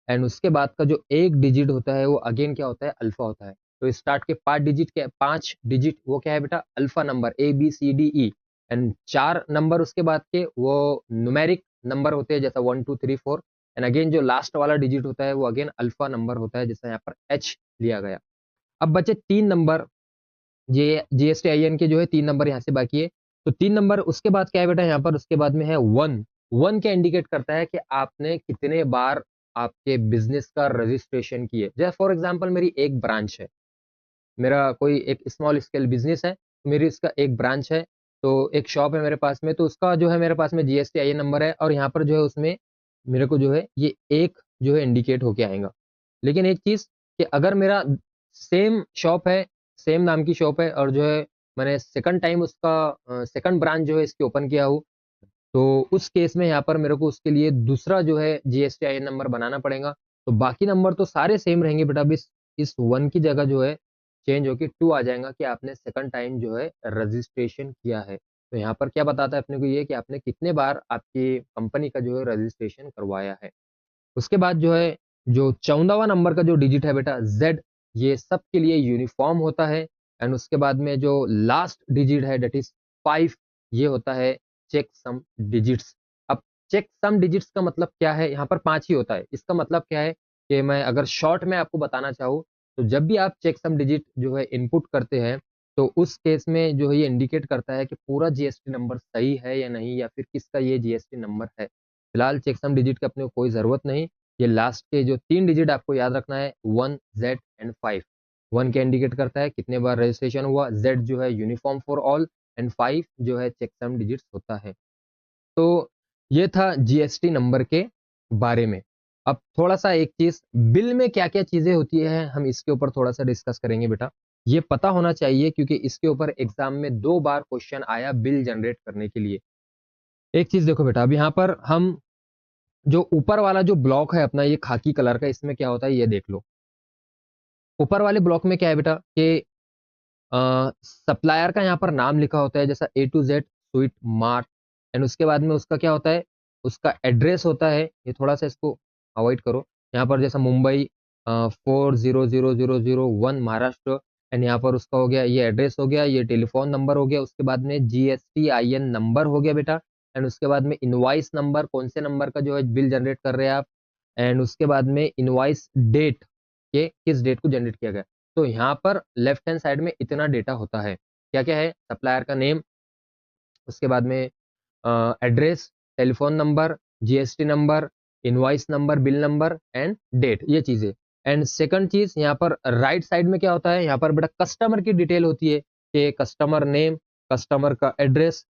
एंड उसके बाद का जो 1 डिजिट होता है वो अगेन क्या होता है? अल्फा होता है। तो स्टार्ट के 5 डिजिट वो क्या है बेटा? Alpha number ABCDE। And 4 number उसके बाद के वो न्यूमेरिक नंबर होते हैं, जैसा 1 2 3 4। एंड अगेन जो लास्ट वाला डिजिट होता है वो अगेन अल्फा नंबर होता है, जैसा यहाँ पर H लिया गया। अब बचे 3 नंबर, ये GSTIN के जो है 3 नंबर यहाँ से बाकी है। तो 3 नंबर उसके बाद क्या है बेटा? यहाँ पर उसके बाद में है 1। 1 क्या इंडिकेट करता है कि आपने कितने बार आपके बिजनेस का रजिस्ट्रेशन किए। जैसे फॉर एग्जांपल मेरी एक ब्रांच है, मेरा कोई एक स्मॉल स्केल बिजनेस है, तो मेरी इसका एक ब्रांच है, तो एक शॉप है मेरे पास में, तो उसका जो है मेरे पास में GSTIN नंबर है, और यहाँ पर जो है उसमें मेरे को जो है ये एक जो है इंडिकेट होके आएगा। लेकिन एक चीज, कि अगर मेरा सेम शॉप है, सेम नाम की शॉप है, और जो है मैंने सेकंड टाइम उसका सेकंड ब्रांच जो है इसकी ओपन किया हूँ, तो उस केस में यहाँ पर मेरे को उसके लिए दूसरा जो है GSTIN नंबर बनाना पड़ेगा। तो बाकी नंबर तो सारे सेम रहेंगे बेटा, अब इस 1 की जगह जो है चेंज होके 2 आ जाएगा, कि आपने सेकंड टाइम जो है रजिस्ट्रेशन किया है। तो यहाँ पर क्या बताता है अपने को? ये कि आपने कितने बार आपकी कंपनी का जो है रजिस्ट्रेशन करवाया है। उसके बाद जो है जो 14वां नंबर का जो डिजिट है बेटा Z, ये सबके लिए यूनिफॉर्म होता है। एंड उसके बाद में जो लास्ट डिजिट है डेट इज 5, ये होता है चेक सम डिजिट्स। अब चेक सम डिजिट्स का मतलब क्या है? यहाँ पर 5 ही होता है। इसका मतलब क्या है कि मैं अगर शॉर्ट में आपको बताना चाहूँ, तो जब भी आप चेक सम डिजिट जो है इनपुट करते हैं, तो उस केस में जो है ये इंडिकेट करता है कि पूरा GST नंबर सही है या नहीं, या फिर किसका ये GST नंबर है। फिलहाल चेकसम डिजिट की अपने को कोई ज़रूरत नहीं। ये लास्ट के जो 3 डिजिट आपको याद रखना है, 1 Z एंड 5। 1 क्या इंडिकेट करता है? कितने बार रजिस्ट्रेशन हुआ। Z जो है यूनिफॉर्म फॉर ऑल, एंड 5 जो है चेकसम डिजिट्स होता है। तो ये था GST नंबर के बारे में। अब थोड़ा-सा एक चीज़, बिल में क्या-क्या चीज़ें होती हैं, हम इसके ऊपर थोड़ा-सा डिस्कस करेंगे बेटा। ये पता होना चाहिए, क्योंकि इसके ऊपर एग्ज़ाम में 2 बार क्वेश्चन आया बिल जनरेट करने के लिए। एक चीज़ देखो बेटा, अब यहाँ पर हम जो ऊपर वाला जो ब्लॉक है अपना, ये खाकी कलर का, इसमें क्या होता है ये देख लो। ऊपर वाले ब्लॉक में क्या है बेटा कि सप्लायर का यहाँ पर नाम लिखा होता है, जैसा A to Z sweet mart. And उसके बाद में उसका क्या होता है? उसका एड्रेस होता है। ये थोड़ा सा इसको अवॉइड करो। यहाँ पर जैसा मुंबई 400001 महाराष्ट्र। एंड यहाँ पर उसका हो गया, ये एड्रेस हो गया, ये टेलीफोन नंबर हो गया, उसके बाद में GSTIN नंबर हो गया बेटा। एंड उसके बाद में इनवॉइस नंबर, कौन से नंबर का जो है बिल जनरेट कर रहे हैं आप। एंड उसके बाद में इनवॉइस डेट, के किस डेट को जनरेट किया गया। तो यहाँ पर लेफ्ट हैंड साइड में इतना डेटा होता है। क्या-क्या है? सप्लायर का नेम, उसके बाद में address, telephone number, GST number, invoice number, bill number and date, ये चीज़ें। एंड सेकंड चीज़ यहाँ पर राइट साइड में क्या होता है? यहाँ पर बेटा कस्टमर की डिटेल होती है, कि कस्टमर नेम, कस्टमर का एड्रेस,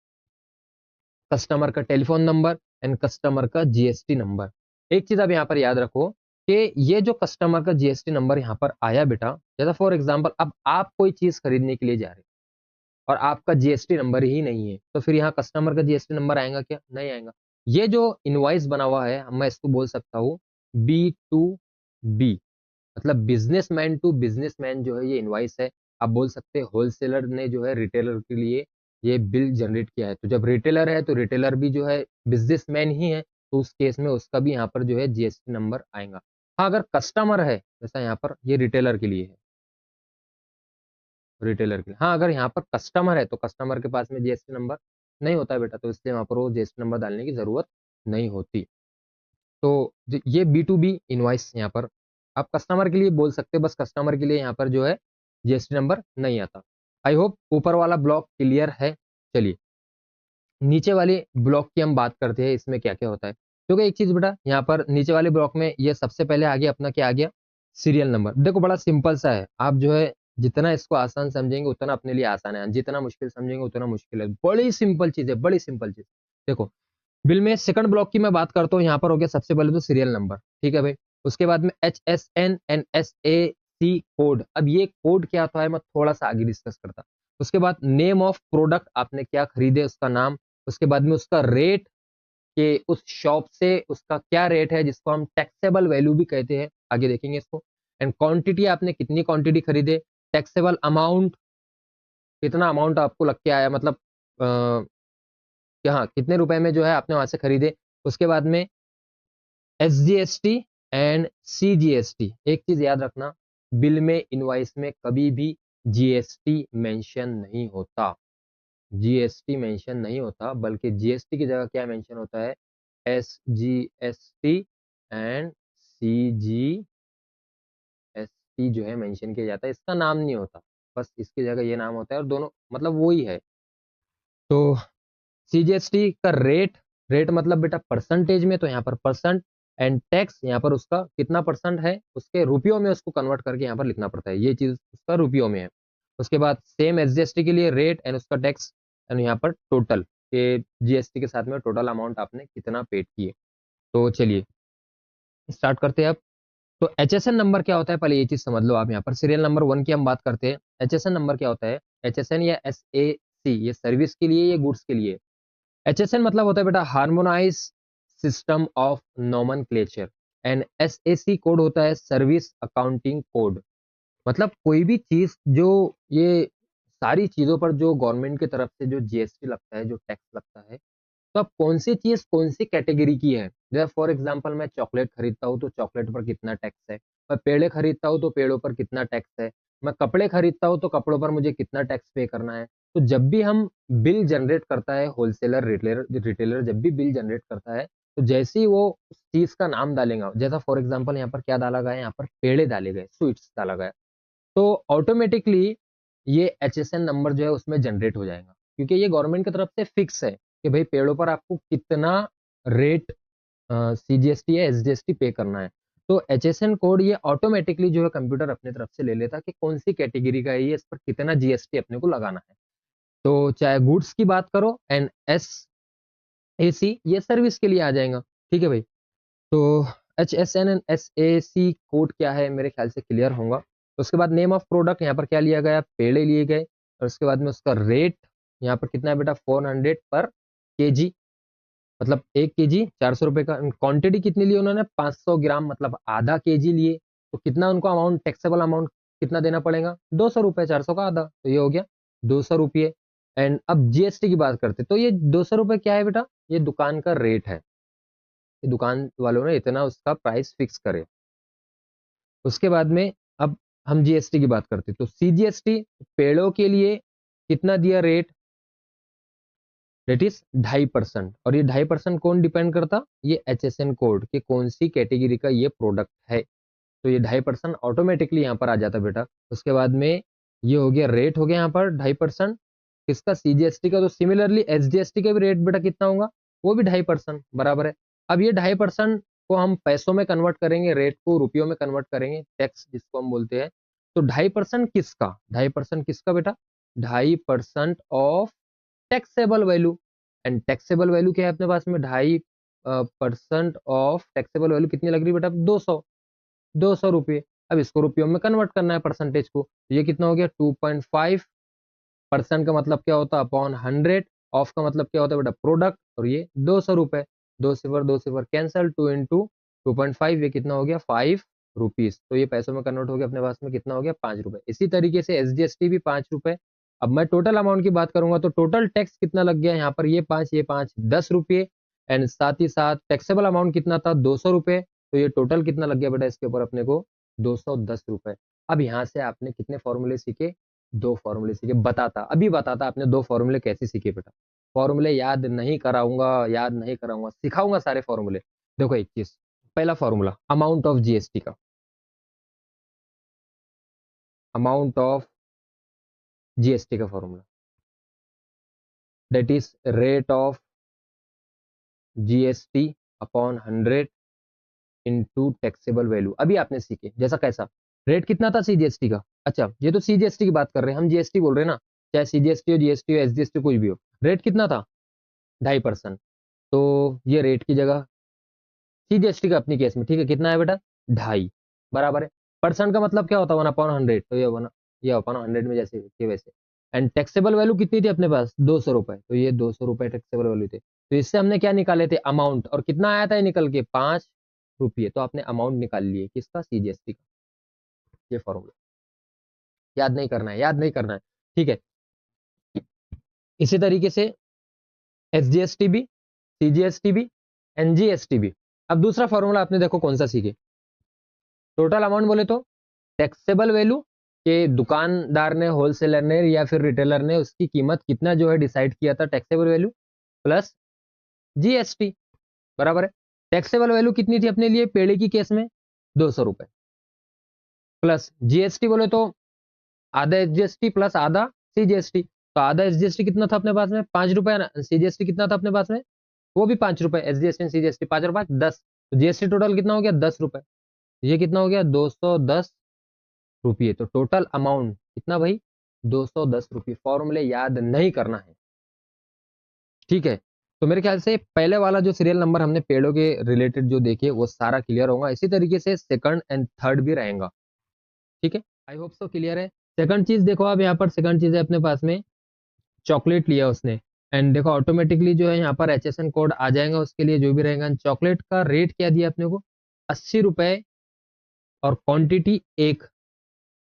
कस्टमर का टेलीफोन नंबर एंड कस्टमर का GST नंबर। एक चीज आप यहाँ पर याद रखो कि ये जो कस्टमर का जीएसटी नंबर यहाँ पर आया बेटा, जैसा फॉर एग्जाम्पल अब आप कोई चीज खरीदने के लिए जा रहे हैं और आपका जीएसटी नंबर ही नहीं है, तो फिर यहाँ कस्टमर का जीएसटी नंबर आएगा क्या? नहीं आएगा। ये जो इनवॉइस बना हुआ है मैं इसको बोल सकता हूँ B2B, मतलब बिजनेसमैन टू बिजनेसमैन जो है ये इनवॉइस है। आप बोल सकते हैं होलसेलर ने जो है रिटेलर के लिए ये बिल जनरेट किया है, तो जब रिटेलर है तो रिटेलर भी जो है बिजनेसमैन ही है, तो उस केस में उसका भी यहाँ पर जो है जीएसटी नंबर आएगा। हाँ, अगर कस्टमर है जैसा यहाँ पर ये रिटेलर के लिए है, रिटेलर के लिए। हाँ, अगर यहाँ पर कस्टमर है तो कस्टमर के पास में जीएसटी नंबर नहीं होता है बेटा, तो इसलिए वहाँ पर वो जीएसटी नंबर डालने की जरूरत नहीं होती। तो ये B2B इनवॉइस यहाँ पर आप कस्टमर के लिए बोल सकते हैं, बस कस्टमर के लिए यहाँ पर जो है जीएसटी नंबर नहीं आता। आई होप ऊपर वाला ब्लॉक क्लियर है। चलिए नीचे वाले ब्लॉक की हम बात करते हैं, इसमें क्या क्या होता है। क्योंकि एक चीज बेटा यहाँ पर नीचे वाले ब्लॉक में ये सबसे पहले आ गया अपना, क्या आ गया? Serial number. देखो बड़ा सिंपल सा है, आप जो है जितना इसको आसान समझेंगे उतना अपने लिए आसान है, जितना मुश्किल समझेंगे उतना मुश्किल है। बड़ी सिंपल चीज है, बड़ी सिंपल चीज। देखो बिल में सेकंड ब्लॉक की मैं बात करता हूँ, यहाँ पर हो गया सबसे पहले तो सीरियल नंबर, ठीक है भाई। उसके बाद में HSN NSAC कोड। अब ये कोड क्या होता है मैं थोड़ा सा आगे डिस्कस करता। उसके बाद नेम ऑफ प्रोडक्ट, आपने क्या खरीदे उसका नाम। उसके बाद में उसका रेट, कि उस शॉप से उसका क्या रेट है, जिसको हम टैक्सेबल वैल्यू भी कहते हैं, आगे देखेंगे इसको। एंड क्वांटिटी, आपने कितनी क्वांटिटी खरीदे। टैक्सेबल अमाउंट, कितना अमाउंट आपको लग के आया, मतलब कि हाँ कितने रुपए में जो है आपने वहां से खरीदे। उसके बाद में SGST एंड CGST। एक चीज याद रखना, बिल में इनवॉइस में कभी भी जीएसटी मेंशन नहीं होता, जीएसटी मेंशन नहीं होता, बल्कि जीएसटी की जगह क्या मेंशन होता है? SGST एंड CGST जो है मेंशन किया जाता है, इसका नाम नहीं होता, बस इसकी जगह ये नाम होता है और दोनों मतलब वो ही है। तो CGST का रेट, रेट मतलब बेटा परसेंटेज में, तो यहाँ पर परसेंट। एंड टैक्स, यहाँ पर उसका कितना परसेंट है उसके रुपयों में उसको कन्वर्ट करके यहाँ पर लिखना पड़ता है, ये चीज उसका रुपयों में है। उसके बाद सेम SGST के लिए रेट एंड उसका टैक्स, एंड यहाँ पर टोटल के जीएसटी के साथ में टोटल अमाउंट आपने कितना पेड किए। तो चलिए स्टार्ट करते हैं अब। तो HSN नंबर क्या होता है, पहले ये चीज समझ लो आप। यहाँ पर सीरियल नंबर 1 की हम बात करते हैं। HSN नंबर क्या होता है? HSN या SAC, ये सर्विस के लिए, ये गुड्स के लिए। HSN मतलब होता है बेटा harmonise system of nomenclature. And SAC code होता है सर्विस अकाउंटिंग कोड। मतलब कोई भी चीज जो, ये सारी चीजों पर जो गवर्नमेंट की तरफ से जो जीएसटी लगता है, जो टैक्स लगता है, तो अब कौन सी चीज कौन सी कैटेगरी की है। जैसे फॉर एग्जांपल मैं चॉकलेट खरीदता हूँ तो चॉकलेट पर कितना टैक्स है, मैं पेड़े खरीदता हूँ तो पेड़ों पर कितना टैक्स है, मैं कपड़े खरीदता हूँ तो कपड़ों पर मुझे कितना टैक्स पे करना है। तो जब भी हम बिल जनरेट करता है होलसेलर, रिटेलर रिटेलर जब भी बिल जनरेट करता है, तो जैसे ही वो उस चीज का नाम डालेगा, जैसा फॉर एग्जाम्पल यहाँ पर क्या डाला गया है, यहाँ पर पेड़े डाले गए, स्वीट्स डाला गया, तो ऑटोमेटिकली ये HSN नंबर जो है उसमें जनरेट हो जाएगा, क्योंकि ये गवर्नमेंट की तरफ से फिक्स है कि भाई पेड़ों पर आपको कितना रेट CGST या SGST पे करना है। तो HSN कोड ये ऑटोमेटिकली जो है कंप्यूटर अपनी तरफ से ले लेता कि कौन सी कैटेगरी का है ये, इस पर कितना जीएसटी अपने को लगाना है। तो चाहे गुड्स की बात करो, एंड SAC ये सर्विस के लिए आ जाएगा, ठीक है भाई। तो HSN एंड SAC कोड क्या है, मेरे ख्याल से क्लियर होगा। तो उसके बाद नेम ऑफ प्रोडक्ट, यहाँ पर क्या लिया गया, पेड़े लिए गए। और उसके बाद में उसका रेट, यहाँ पर कितना है बेटा, 400 पर केजी, मतलब 1 केजी 400 रुपए का। क्वांटिटी कितनी ली उन्होंने, 500 ग्राम, मतलब आधा केजी लिए। तो कितना उनको अमाउंट, टैक्सेबल अमाउंट कितना देना पड़ेगा, 200 रुपये, 400 का आधा, तो ये हो गया 200 रुपये। एंड अब जीएसटी की बात करते, तो ये 200 रुपये क्या है बेटा, ये दुकान का रेट है, ये दुकान वालों ने इतना उसका प्राइस फिक्स करे। उसके बाद में अब हम जीएसटी की बात करते, तो सीजीएसटी पेड़ों के लिए कितना दिया रेट, डेट इज 2.5%। और ये 2.5% कौन डिपेंड करता, ये HSN कोड कि कौन सी कैटेगरी का ये प्रोडक्ट है, तो ये 2.5% ऑटोमेटिकली यहाँ पर आ जाता बेटा। उसके बाद में ये हो गया रेट, हो गया यहाँ पर 2.5% किसका, CGST का। तो सिमिलरली SGST का भी रेट बेटा कितना होगा, वो भी 2.5% बराबर है। अब ये 2.5% को हम पैसों में कन्वर्ट करेंगे, रेट को रुपयों में कन्वर्ट करेंगे, टैक्स जिसको हम बोलते हैं। तो 2.5% किसका, 2.5% किसका बेटा, 2.5% of taxable value. And taxable value क्या है अपने पास में, परसेंट ऑफ टैक्सेबल वैल्यू कितनी लग रही है बेटा? 200 रुपये। अब इसको रुपयों में कन्वर्ट करना है परसेंटेज को, तो ये कितना हो गया? 2.5% का मतलब क्या होता है? अपॉन 100। ऑफ का मतलब क्या होता है बेटा? प्रोडक्ट। और ये 200 रुपए। 2 से 2 कैंसल, 2 इंटू 2.5, ये कितना हो गया? 5 रुपीज। तो ये पैसों में कन्वर्ट हो गया अपने पास में, कितना हो गया? 5 रुपए। इसी तरीके से SGST भी 5 रुपए। अब मैं टोटल अमाउंट की बात करूंगा तो टोटल टैक्स कितना लग गया यहाँ पर? ये 5 10 रुपये। एंड साथ ही साथ टैक्सेबल अमाउंट कितना था? 200 रुपये। तो ये टोटल कितना लग गया बेटा इसके ऊपर अपने को? 210 रुपए। अब यहाँ से आपने कितने फॉर्मूले सीखे? 2 फॉर्मूले सीखे। अभी बताता आपने 2 फॉर्मूले कैसे सीखे बेटा। फॉर्मूले याद नहीं कराऊंगा, सिखाऊंगा सारे फॉर्मूले। देखो एक चीज, पहला फॉर्मूला अमाउंट ऑफ GST का, अमाउंट ऑफ GST का formula that is rate of GST upon 100 into taxable value. अभी आपने सीखे जैसा कैसा रेट कितना था CGST का? अच्छा, ये तो CGST की बात कर रहे हैं, हम GST बोल रहे हैं ना, चाहे CGST हो, GST हो, SGST कोई भी हो। रेट कितना था? 2.5%। तो ये रेट की जगह CGST का अपनी केस में, ठीक है, कितना है बेटा? 2.5 बराबर है। परसेंट का मतलब क्या होता है? 1/100। तो ये 1/100 में जैसे के वैसे। एंड टैक्सेबल वैल्यू कितनी थी अपने पास? 200 रुपए। तो ये 200 रुपए टैक्सेबल वैल्यू थे। तो इससे हमने क्या निकाले थे? अमाउंट। और कितना आया था ये निकल के? 5 रुपये। तो आपने अमाउंट निकाल लिए किसका? CGST का। ये फॉर्मूला याद नहीं करना है, याद नहीं करना है, ठीक है। इसी तरीके से SGST भी, CGST भी, NGST भी। अब दूसरा फॉर्मूला आपने देखो कौन सा सीखे। टोटल अमाउंट बोले तो टैक्सेबल वैल्यू के दुकानदार ने, होलसेलर ने या फिर रिटेलर ने उसकी कीमत कितना जो है डिसाइड किया था, टैक्सेबल वैल्यू प्लस GST बराबर है। टैक्सेबल वैल्यू कितनी थी अपने लिए पेड़े की केस में? 200 रुपए प्लस GST बोले तो आधा SGST प्लस आधा CGST। तो आधा SGST कितना था अपने पास में? 5 रुपए। CGST कितना था अपने पास में? वो भी 5 रुपए। SGST CGST 5 और 5 10। तो GST टोटल कितना हो गया? 10 रुपए। ये कितना हो गया? 210 रुपये। तो टोटल अमाउंट कितना भाई? 210 रुपये। फॉर्मूले याद नहीं करना है, ठीक है। तो मेरे ख्याल से पहले वाला जो सीरियल नंबर हमने पेड़ों के रिलेटेड जो देखे वो सारा क्लियर होगा। इसी तरीके से सेकंड एंड थर्ड भी रहेगा, ठीक है। आई होप सो क्लियर है। सेकंड चीज देखो, आप यहाँ पर सेकंड चीज है अपने पास में, चॉकलेट लिया उसने। एंड देखो ऑटोमेटिकली जो है यहाँ पर HSN कोड आ जाएगा उसके लिए जो भी रहेगा। चॉकलेट का रेट क्या दिया अपने को? 80 रुपए। और क्वांटिटी एक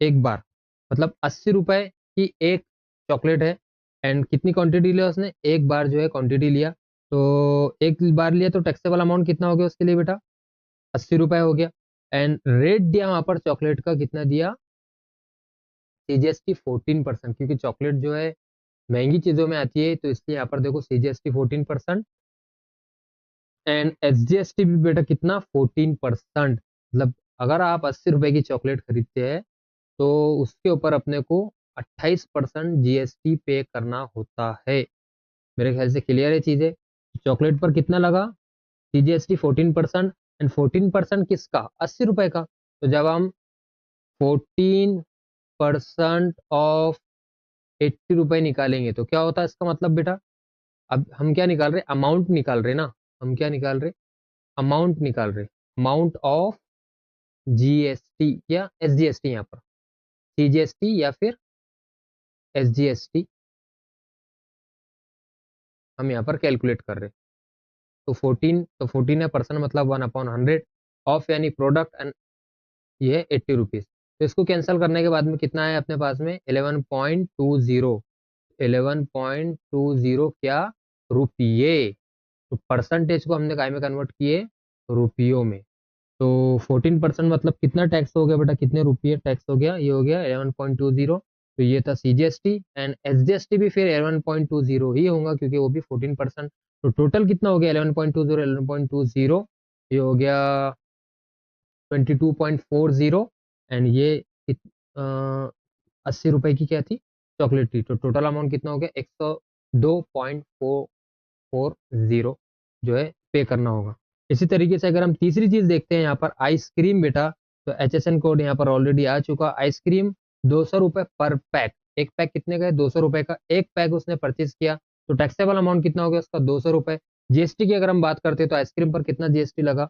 एक बार, मतलब 80 रुपए की एक चॉकलेट है। एंड कितनी क्वांटिटी लिया उसने? एक बार जो है क्वांटिटी लिया। तो एक बार लिया तो टैक्सेबल अमाउंट कितना हो गया उसके लिए बेटा? 80 रुपए हो गया। एंड रेट दिया वहां पर चॉकलेट का कितना दिया? CGST 14%, क्योंकि चॉकलेट जो है महंगी चीजों में आती है, तो इसलिए यहाँ पर देखो CGST 14%। एंड SGST भी बेटा कितना? 14%। मतलब अगर आप 80 रुपए की चॉकलेट खरीदते हैं तो उसके ऊपर अपने को 28% GST पे करना होता है। मेरे ख्याल से क्लियर है चीजें। चॉकलेट पर कितना लगा? CGST 14%। एंड 14% किसका? 80 रुपए का। तो जब हम 14% ऑफ 80 रुपए निकालेंगे तो क्या होता है इसका मतलब बेटा? अब हम क्या निकाल रहे? अमाउंट निकाल रहे ना। हम क्या निकाल रहे? अमाउंट निकाल रहे। अमाउंट ऑफ GST या SGST, यहाँ पर CGST या फिर SGST हम यहाँ पर कैलकुलेट कर रहे हैं। तो 14 है, परसेंट मतलब 1/100 ऑफ यानी प्रोडक्ट। एंड ये है 80 रुपीज। तो इसको कैंसिल करने के बाद में कितना है अपने पास में? 11.20। 11.20 क्या? रुपये। तो परसेंटेज को हमने काय में कन्वर्ट किए? रुपयों में। तो 14% मतलब कितना टैक्स हो गया बेटा? कितने रुपये टैक्स हो गया? ये हो गया 11.20। तो ये था CGST। एंड SGST भी फिर 11.20 ही होगा क्योंकि वो भी 14%। तो टोटल कितना हो गया? 11.20 ये हो गया 22.40। एंड ये 80 रुपए की क्या थी? चॉकलेट थी। तो टोटल अमाउंट कितना हो गया? 102.440 जो है पे करना होगा। इसी तरीके से अगर हम तीसरी चीज देखते हैं यहाँ पर आइसक्रीम बेटा, तो HSN कोड यहाँ पर ऑलरेडी आ चुका। आइसक्रीम 200 रुपए पर पैक। एक पैक कितने का है? 200 रुपए का एक पैक उसने परचेज किया। तो टैक्सेबल अमाउंट कितना हो गया उसका? 200 रुपए। जीएसटी की अगर हम बात करते हैं तो आइसक्रीम पर कितना जीएसटी लगा,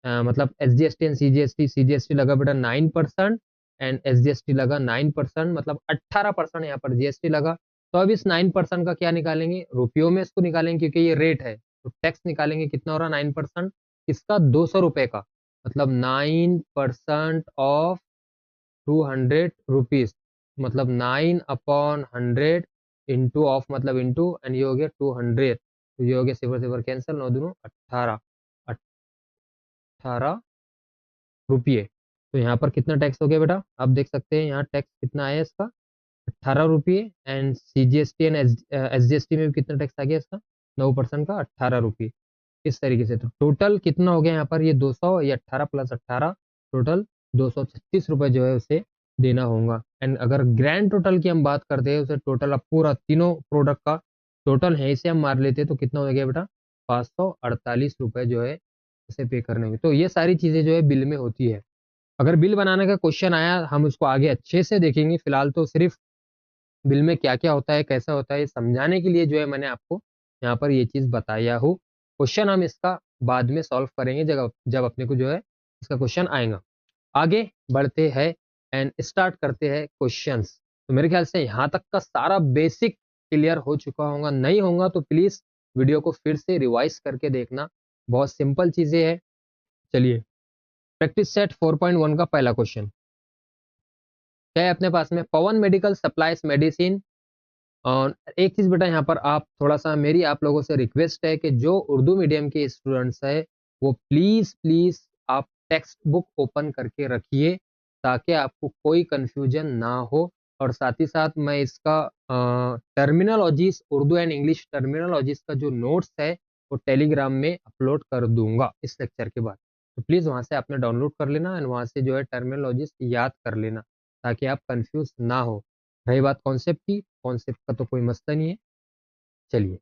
मतलब एसजीएसटी एंड सीजीएसटी, सीजीएसटी लगा बेटा 9% एंड एसजीएसटी लगा 9%, मतलब 18% यहाँ पर जीएसटी लगा। तो अब इस 9% का क्या निकालेंगे, रुपयों में इसको निकालेंगे क्योंकि ये रेट है, तो टैक्स निकालेंगे, कितना हो रहा 9%, इसका 200 रुपए का, मतलब 9% ऑफ 200 रुपीज, मतलब 9/100 इंटू ऑफ मतलब इंटू, एंड ये हो गया 200, तो ये हो गया सिफर सिफर कैंसिल, 9 दूनो 18, 18 रुपये। तो यहाँ पर कितना टैक्स हो गया बेटा, आप देख सकते हैं यहाँ टैक्स कितना आया इसका 18 रुपये, एंड सीजीएसटी एंड एसजीएसटी में भी कितना टैक्स आ गया इसका 9% का 18 रुपये। इस तरीके से तो टोटल कितना हो गया यहाँ पर, ये 200, ये 18 प्लस 18, टोटल 236 रुपये जो है उसे देना होगा। एंड अगर ग्रैंड टोटल की हम बात करते हैं, उसे टोटल अब पूरा तीनों प्रोडक्ट का टोटल है इसे हम मार लेते हैं, तो कितना हो गया बेटा 548 रुपये जो है इसे पे करने में। तो ये सारी चीजें जो है बिल में होती है। अगर बिल बनाने का क्वेश्चन आया, हम उसको आगे अच्छे से देखेंगे, फिलहाल तो सिर्फ बिल में क्या क्या होता है, कैसा होता है, ये समझाने के लिए जो है मैंने आपको यहाँ पर ये चीज बताया हूँ। क्वेश्चन हम इसका बाद में सॉल्व करेंगे जब जब अपने को जो है इसका क्वेश्चन आएगा। आगे बढ़ते हैं एंड स्टार्ट करते हैं क्वेश्चंस। तो मेरे ख्याल से यहाँ तक का सारा बेसिक क्लियर हो चुका होगा, नहीं होगा तो प्लीज वीडियो को फिर से रिवाइज करके देखना, बहुत सिंपल चीजें हैं। चलिए, प्रैक्टिस सेट 4.1 का पहला क्वेश्चन क्या है अपने पास में, पवन मेडिकल सप्लाईज मेडिसिन। और एक चीज बेटा यहाँ पर आप थोड़ा सा, मेरी आप लोगों से रिक्वेस्ट है कि जो उर्दू मीडियम के स्टूडेंट्स है वो प्लीज प्लीज आप टेक्स्ट बुक ओपन करके रखिए, ताकि आपको कोई कंफ्यूजन ना हो। और साथ ही साथ मैं इसका terminologies, Urdu and English terminologies का जो नोट्स है वो टेलीग्राम में अपलोड कर दूंगा इस लेक्चर के बाद। तो प्लीज वहां से आपने डाउनलोड कर लेना एंड वहां से जो है टर्मिनोलॉजीज याद कर लेना, ताकि आप कंफ्यूज ना हो। रही बात कॉन्सेप्ट की, कॉन्सेप्ट का तो कोई मसला नहीं है। चलिए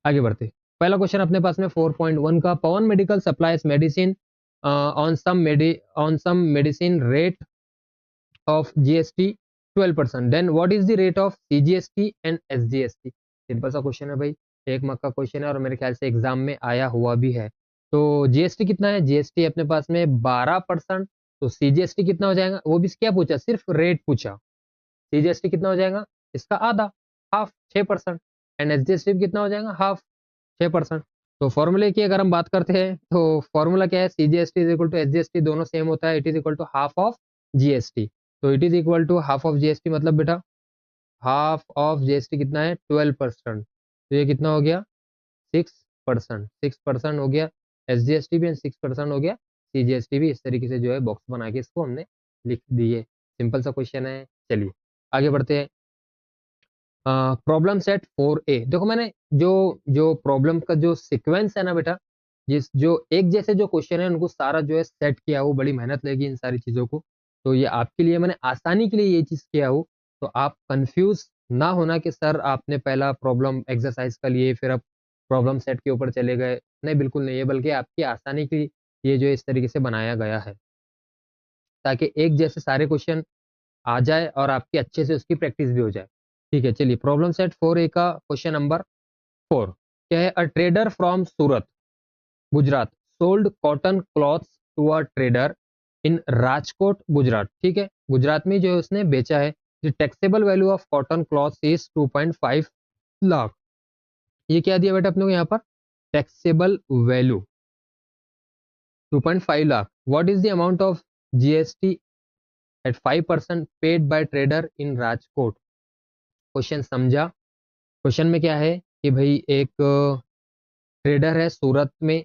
आगे बढ़ते, पहला क्वेश्चन अपने पास में 4.1 का, Pawan medical supplies medicine on some medicine rate of GST 12%, then what is the rate of CGST and SGST. Simple सा क्वेश्चन है भाई, एक मार्क का क्वेश्चन है और मेरे ख्याल से एग्जाम में आया हुआ भी है। तो जीएसटी कितना है, जीएसटी अपने पास में 12%, तो सीजीएसटी कितना हो जाएगा, वो भी क्या पूछा, सिर्फ रेट पूछा। सीजीएसटी कितना हो जाएगा, इसका आधा, हाफ 6%, एंड एसजीएसटी कितना हो जाएगा, हाफ 6%। तो फॉर्मूले की अगर हम बात करते हैं तो फॉर्मूला क्या है, CGST is equal to SGST, दोनों सेम होता है, it is equal to half of GST. तो it is equal to half of GST, मतलब बेटा हाफ ऑफ जीएसटी कितना है 12%, तो ये कितना हो गया 6%, 6% हो गया एसजीएसटी भी एंड 6% हो गया सीजीएसटी भी। इस तरीके से जो है बॉक्स बना के इसको हमने लिख दिए। सिंपल सा क्वेश्चन है। चलिए आगे बढ़ते हैं। प्रॉब्लम सेट 4A, देखो मैंने जो जो प्रॉब्लम का जो सीक्वेंस है ना बेटा, जिस जो एक जैसे जो क्वेश्चन है उनको सारा जो है सेट किया हो, बड़ी मेहनत लगी इन सारी चीजों को, तो ये आपके लिए मैंने आसानी के लिए ये चीज किया हो, तो आप कंफ्यूज ना होना कि सर आपने पहला प्रॉब्लम एक्सरसाइज का लिए फिर आप प्रॉब्लम सेट के ऊपर चले गए, नहीं बिल्कुल नहीं है, बल्कि आपकी आसानी के लिए ये जो इस तरीके से बनाया गया है, ताकि एक जैसे सारे क्वेश्चन आ जाए और आपकी अच्छे से उसकी प्रैक्टिस भी हो जाए। ठीक है, चलिए प्रॉब्लम सेट 4A का क्वेश्चन नंबर 4 क्या है, a trader from Surat Gujarat sold cotton clothes to a trader in Rajkot Gujarat. ठीक है, गुजरात में जो है उसने बेचा है। The taxable value of cotton clothes is 2.5 lakh. ये क्या दिया बेटा अपने को यहाँ पर, taxable value 2.5 lakh. What is the amount of GST at 5% paid by trader in Rajkot. Question समझा। क्वेश्चन में क्या है कि भाई एक ट्रेडर है सूरत में,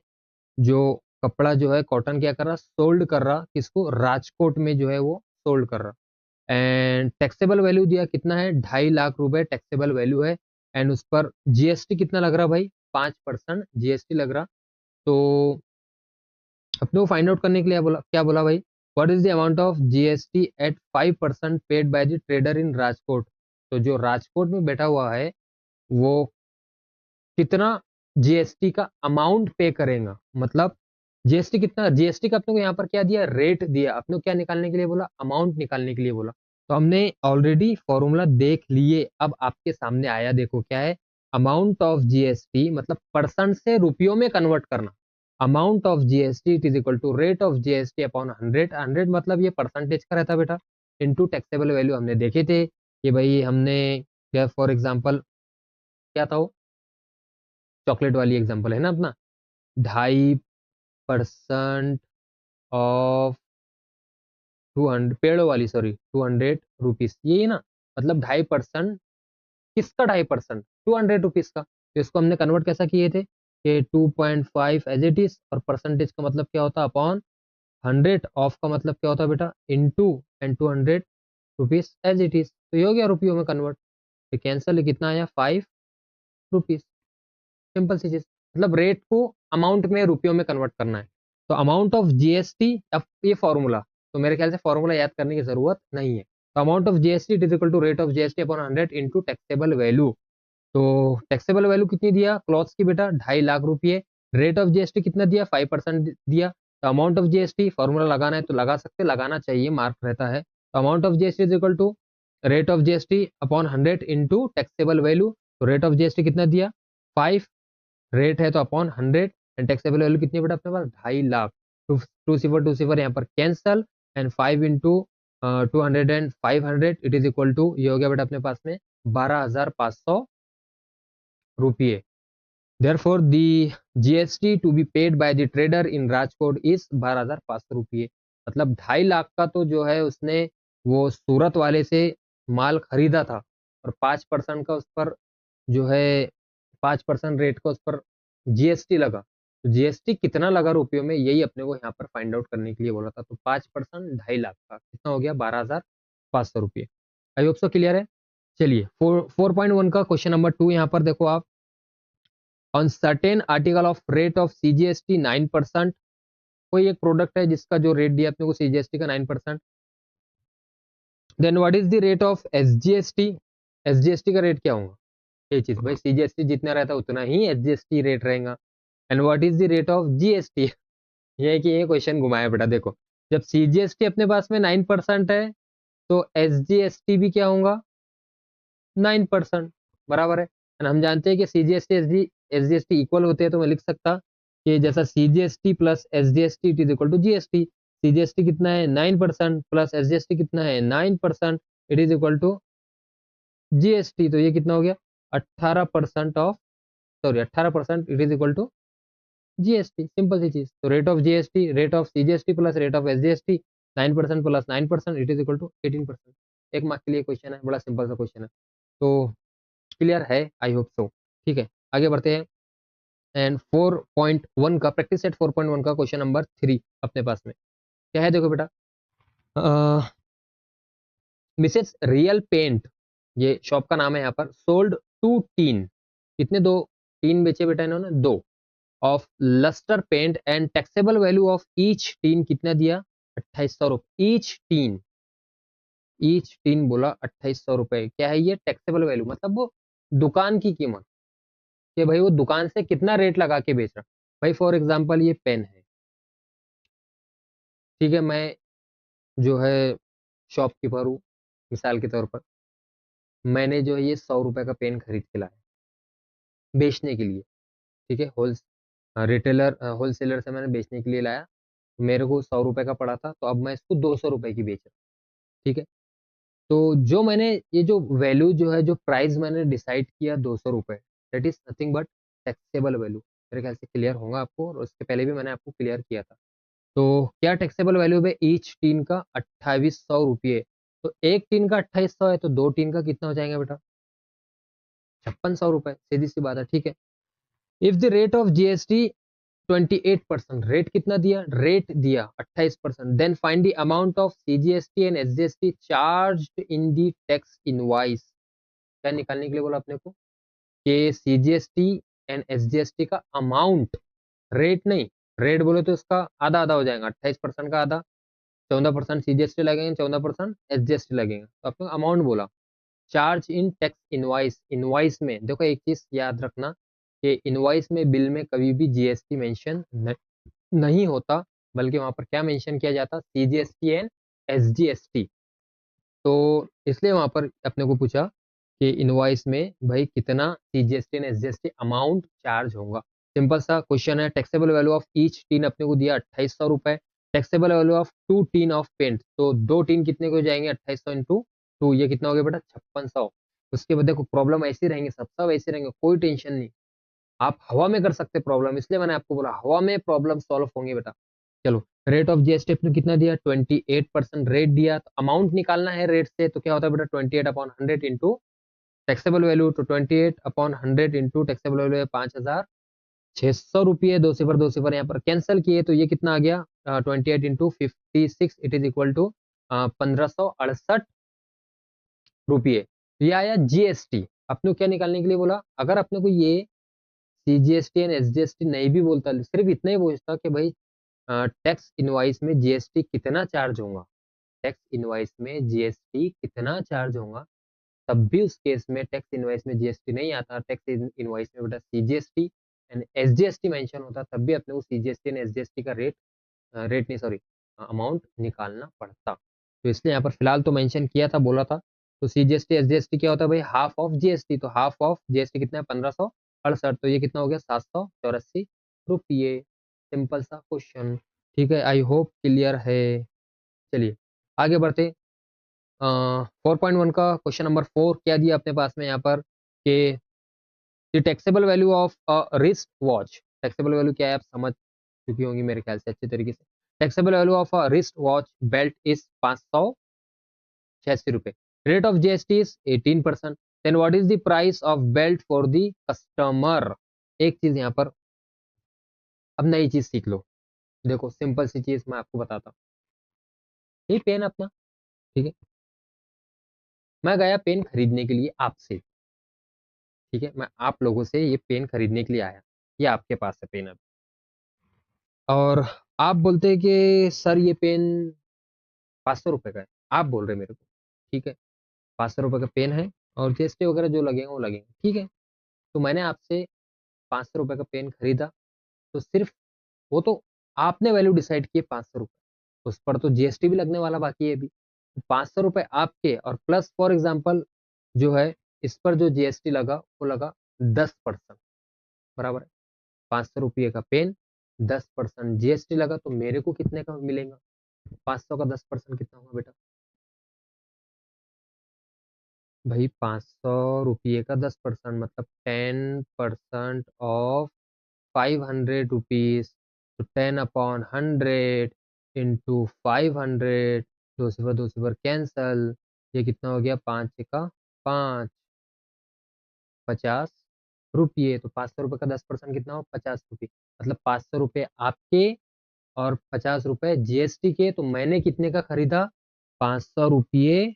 जो कपड़ा जो है कॉटन क्या कर रहा, सोल्ड कर रहा, किसको, राजकोट में जो है वो सोल्ड कर रहा। एंड टैक्सेबल वैल्यू दिया कितना है, 2.5 लाख रुपए टैक्सेबल वैल्यू है। एंड उस पर जीएसटी कितना लग रहा भाई, 5% जीएसटी लग रहा। तो अपने को फाइंड आउट करने के लिए बोला, क्या बोला भाई, what is the amount of GST at 5% paid by the trader in Rajkot. तो जो राजकोट में बैठा हुआ है वो कितना जीएसटी का अमाउंट पे करेगा, मतलब जीएसटी कितना, जीएसटी का अपने को यहाँ पर क्या दिया, रेट दिया, अपने को क्या निकालने के लिए बोला, अमाउंट निकालने के लिए बोला। तो हमने ऑलरेडी फॉर्मूला देख लिए, अब आपके सामने आया, देखो क्या है, अमाउंट ऑफ जीएसटी मतलब परसेंट से रुपयों में कन्वर्ट करना, amount of GST it is equal to rate of GST upon 100, 100 मतलब ये परसेंटेज का रहता बेटा, इनटू टैक्सेबल वैल्यू। हमने देखे थे कि भाई हमने क्या फॉर एग्जांपल क्या था वो चॉकलेट वाली एग्जांपल है ना अपना, 2.5% ऑफ 200 पेड़ वाली सॉरी 200 रुपीज, यही ना, मतलब 2.5%, किसका 2.5%, 200 रुपीज का। तो इसको हमने कन्वर्ट कैसा किए थे कि 2.5 एज इट इज, और परसेंटेज का मतलब क्या होता है अपॉन 100, ऑफ का मतलब क्या होता है बेटा into, and 200 rupees as it is, तो ये हो गया रुपयों में कन्वर्ट। तो कैंसल कितना आया 5 रुपीज, सिंपल सी चीज, मतलब रेट को अमाउंट में रुपयों में कन्वर्ट करना है। तो अमाउंट ऑफ जीएसटी, अब ये फॉर्मूला, तो मेरे ख्याल से फॉर्मूला याद करने की जरूरत नहीं है। तो amount of GST it is equal to rate of GST upon 100 into taxable value. तो टैक्सेबल वैल्यू कितनी दिया क्लॉथ्स की बेटा 2.5 लाख रुपये, रेट ऑफ जीएसटी कितना दिया 5% दिया। तो अमाउंट ऑफ जीएसटी फॉर्मूला लगाना है तो लगा सकते, लगाना चाहिए, मार्क रहता है। तो amount of GST is equal to rate of GST upon 100 into taxable value. तो रेट ऑफ जीएसटी कितना दिया 5, रेट है तो अपॉन 100, एंड टैक्सेबल वैल्यू कितनी बेटा अपने पास 2.5 लाख। टू सिफर यहाँ पर cancel, and 5 into 200 and 500 it is equal to, ये हो गया बेटा अपने पास में 12,500 रुपये। Therefore, the GST to be paid by the trader in Rajkot is 12,500 रुपये। मतलब 2.5 लाख का तो जो है उसने वो सूरत वाले से माल खरीदा था, और 5% का उस पर जो है 5% रेट का उस पर जीएसटी लगा। तो जीएसटी कितना लगा रुपयों में, यही अपने को यहाँ पर फाइंड आउट करने के लिए बोला था। तो 5% 2.5 लाख का कितना हो गया 12,500 रुपये। आई होप सो क्लियर है। चलिए 4.1 का क्वेश्चन नंबर 2 यहाँ पर देखो आप, on certain article of rate of CGST 9%, कोई एक प्रोडक्ट है जिसका जो रेट दिया अपने को सीजीएसटी का 9%, then what is the rate of SGST, SGST का रेट क्या होगा, ये चीज भाई सीजीएसटी जितना रहता है उतना ही एसजीएसटी रेट रहेगा। And what is the rate of GST, ये है कि ये क्वेश्चन घुमाया बेटा, देखो जब सीजीएसटी अपने पास में 9% है तो एसजीएसटी भी क्या होगा 9%, बराबर है। और हम जानते हैं कि सीजीएसटी एसजीएसटी इक्वल होते हैं, तो मैं लिख सकता कि जैसा CGST plus SGST it is equal to GST. CGST कितना है 9% प्लस एसजीएसटी कितना है 9%, it is equal to GST. तो ये कितना हो गया 18% of, sorry 18% it is equal to GST, simple सी चीज। तो rate of GST, rate of CGST plus rate of SGST 9% plus 9% it is equal to 18%। एक मार्क के लिए क्वेश्चन है, बड़ा सिंपल सा क्वेश्चन है। तो क्लियर है, आई होप सो। ठीक है आगे बढ़ते हैं। एंड 4.1 का प्रैक्टिस सेट 4.1 का क्वेश्चन नंबर 3 अपने पास में क्या है, देखो बेटा, मिसेस रियल पेंट, ये शॉप का नाम है, यहाँ पर सोल्ड 2 टीन, कितने, 2 टीन बेचे बेटा इन्होंने, 2 of lustre paint, and taxable value of each tin कितना दिया 2800 रुपये, ईच टीन बोला 2800 रुपये। क्या है ये टैक्सेबल वैल्यू, मतलब वो दुकान की कीमत, कि भाई वो दुकान से कितना रेट लगा के बेच रहा। भाई फॉर एग्जांपल ये पेन है, ठीक है, मैं जो है शॉपकीपर हूँ, मिसाल के तौर पर मैंने जो है ये 100 रुपए का पेन खरीद के लाया बेचने के लिए, ठीक है, होलसेलर से मैंने बेचने के लिए लाया, मेरे को 100 रुपए का पड़ा था, तो अब मैं इसको 200 रुपए की बेच रहा हूँ, ठीक है। तो जो मैंने ये जो वैल्यू जो है, जो प्राइस मैंने डिसाइड किया 200 रुपए, that is nothing but taxable value. मेरे ख्याल से क्लियर होगा आपको, और उसके पहले भी मैंने आपको क्लियर किया था। तो क्या टैक्सेबल वैल्यू है ईच टीन का 2800 रुपये। तो एक टीन का 2800 है, तो 2 टीन का कितना हो जाएगा बेटा 5600 रुपए, सीधी सी बात है, ठीक है। If the rate of GST 28%, rate कितना दिया, रेट दिया 28%, then find the amount of CGST and SGST charged in the tax invoice. क्या निकालने के लिए बोला अपने को कि सीजीएसटी एंड एसजीएसटी का अमाउंट, रेट नहीं, रेट बोले तो इसका आधा आधा हो जाएगा, 28% का आधा, 14% सीजीएसटी लगेंगे, 14% एसजीएसटी लगेगा, तो आपको अमाउंट बोला। Charge in tax invoice, invoice में देखो एक चीज याद रखना कि इनवॉइस में, बिल में कभी भी जीएसटी मेंशन नहीं होता, बल्कि वहां पर क्या मेंशन किया जाता सीजीएसटी एंड एसजीएसटी। तो इसलिए वहां पर अपने को पूछा कि इनवॉइस में भाई कितना CGST and SGST amount charge होगा। सिंपल सा क्वेश्चन है। Taxable value of each tin अपने को दिया 2800 रुपए। Taxable value of 2 tin of paint, तो 2 टीन कितने को जाएंगे 2800 इंटू 2, ये कितना हो गया बेटा 5600। उसके बाद देखो प्रॉब्लम ऐसी रहेंगे, सब ऐसे रहेंगे, कोई टेंशन नहीं। आप हवा में कर सकते प्रॉब्लम, इसलिए मैंने आपको बोला हवा में प्रॉब्लम सॉल्व होंगे बेटा। चलो, रेट ऑफ जीएसटी ने कितना दिया 28% रेट दिया, तो अमाउंट निकालना है रेट से, तो क्या होता है बेटा 28/100 इंटू टैक्सेबल वैल्यू, तो 28/100 इंटू टैक्सेबल वैल्यू है 5600 रुपये। दो सिफर यहाँ पर कैंसिल किए, तो ये कितना आ गया 28 into 56, it is equal to 1568 रुपये। ये आया जीएसटी। अपने को क्या निकालने के लिए बोला, अगर अपने को ये सीजीएसटी एंड एसजीएसटी नहीं भी बोलता, सिर्फ इतना ही पूछता कि भाई टैक्स इनवाइस में जीएसटी कितना चार्ज होगा, टैक्स इनवाइस में जीएसटी कितना चार्ज होगा, तब भी उस केस में टैक्स इनवाइस में जीएसटी नहीं आता, टैक्स इनवाइस में बेटा सीजीएसटी एंड एसजीएसटी मेंशन होता, तब भी अपने को सीजीएसटी एंड एसजीएसटी का रेट नहीं सॉरी अमाउंट निकालना पड़ता। तो इसलिए यहाँ पर फिलहाल तो मेंशन किया था, बोला था। तो सीजीएसटी एसजीएसटी क्या होता है भाई, हाफ ऑफ जीएसटी, तो हाफ ऑफ जीएसटी कितना है 1568, तो ये कितना हो गया 784 रुपये। सिंपल सा क्वेश्चन, ठीक है। आई होप क्लियर है। चलिए आगे बढ़ते। 4.1 का क्वेश्चन नंबर 4 क्या दिया अपने पास में यहाँ पर कि the taxable value of a wrist watch. Taxable value क्या है आप समझ चुकी होंगी मेरे ख्याल से अच्छे तरीके से। Taxable value of a wrist watch belt is 586 रुपये। Rate of GST is 18%। Then what is the price of belt for the customer. एक चीज यहाँ पर अब नई चीज सीख लो। देखो सिंपल सी चीज मैं आपको बताता हूँ। ये पेन अपना, ठीक है, मैं गया पेन खरीदने के लिए आपसे, ठीक है, मैं आप लोगों से ये पेन खरीदने के लिए आया, ये आपके पास है पेन अब, और आप बोलते हैं कि सर ये पेन 500 रुपये का है, आप बोल रहे मेरे को, ठीक है, 500 रुपये का पेन है और जीएसटी वगैरह जो लगेगा वो लगेगा, ठीक है। तो मैंने आपसे 500 रुपये का पेन खरीदा, तो सिर्फ वो तो आपने वैल्यू डिसाइड किए 500 रुपये, उस पर तो जीएसटी भी लगने वाला बाकी है अभी। 500 रुपये आपके और प्लस फॉर एग्जाम्पल जो है इस पर जो जीएसटी लगा वो लगा 10%, बराबर है। 500 रुपये का पेन 10% जीएसटी लगा, तो मेरे को कितने का मिलेगा, 500 का 10% कितना होगा बेटा भाई, 500 रुपये का 10% मतलब 10% ऑफ 500 रुपीज, तो 10/100 इंटू 500, दो सिफर कैंसल, ये कितना हो गया 5 का 5, 50 रुपये। तो 500 रुपये का 10% कितना हो 50 रुपये, मतलब 500 रुपये आपके और 50 रुपये जीएसटी के। तो मैंने कितने का खरीदा 500 रुपये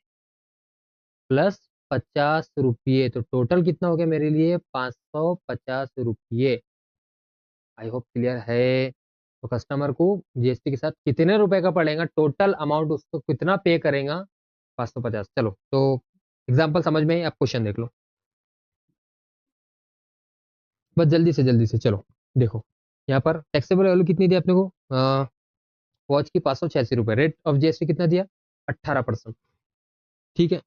प्लस 50 रुपये, तो टोटल कितना हो गया मेरे लिए 550 रुपये। आई होप क्लियर है। तो कस्टमर को जीएसटी के साथ कितने रुपए का पड़ेगा, टोटल अमाउंट उसको कितना पे करेगा 550। चलो तो एग्जाम्पल समझ में आई, आप क्वेश्चन देख लो बस जल्दी से चलो। देखो यहाँ पर टैक्सेबल वैल्यू कितनी दी अपने को, वॉच की 586 रुपये, रेट ऑफ जीएसटी कितना दिया 18%, ठीक है।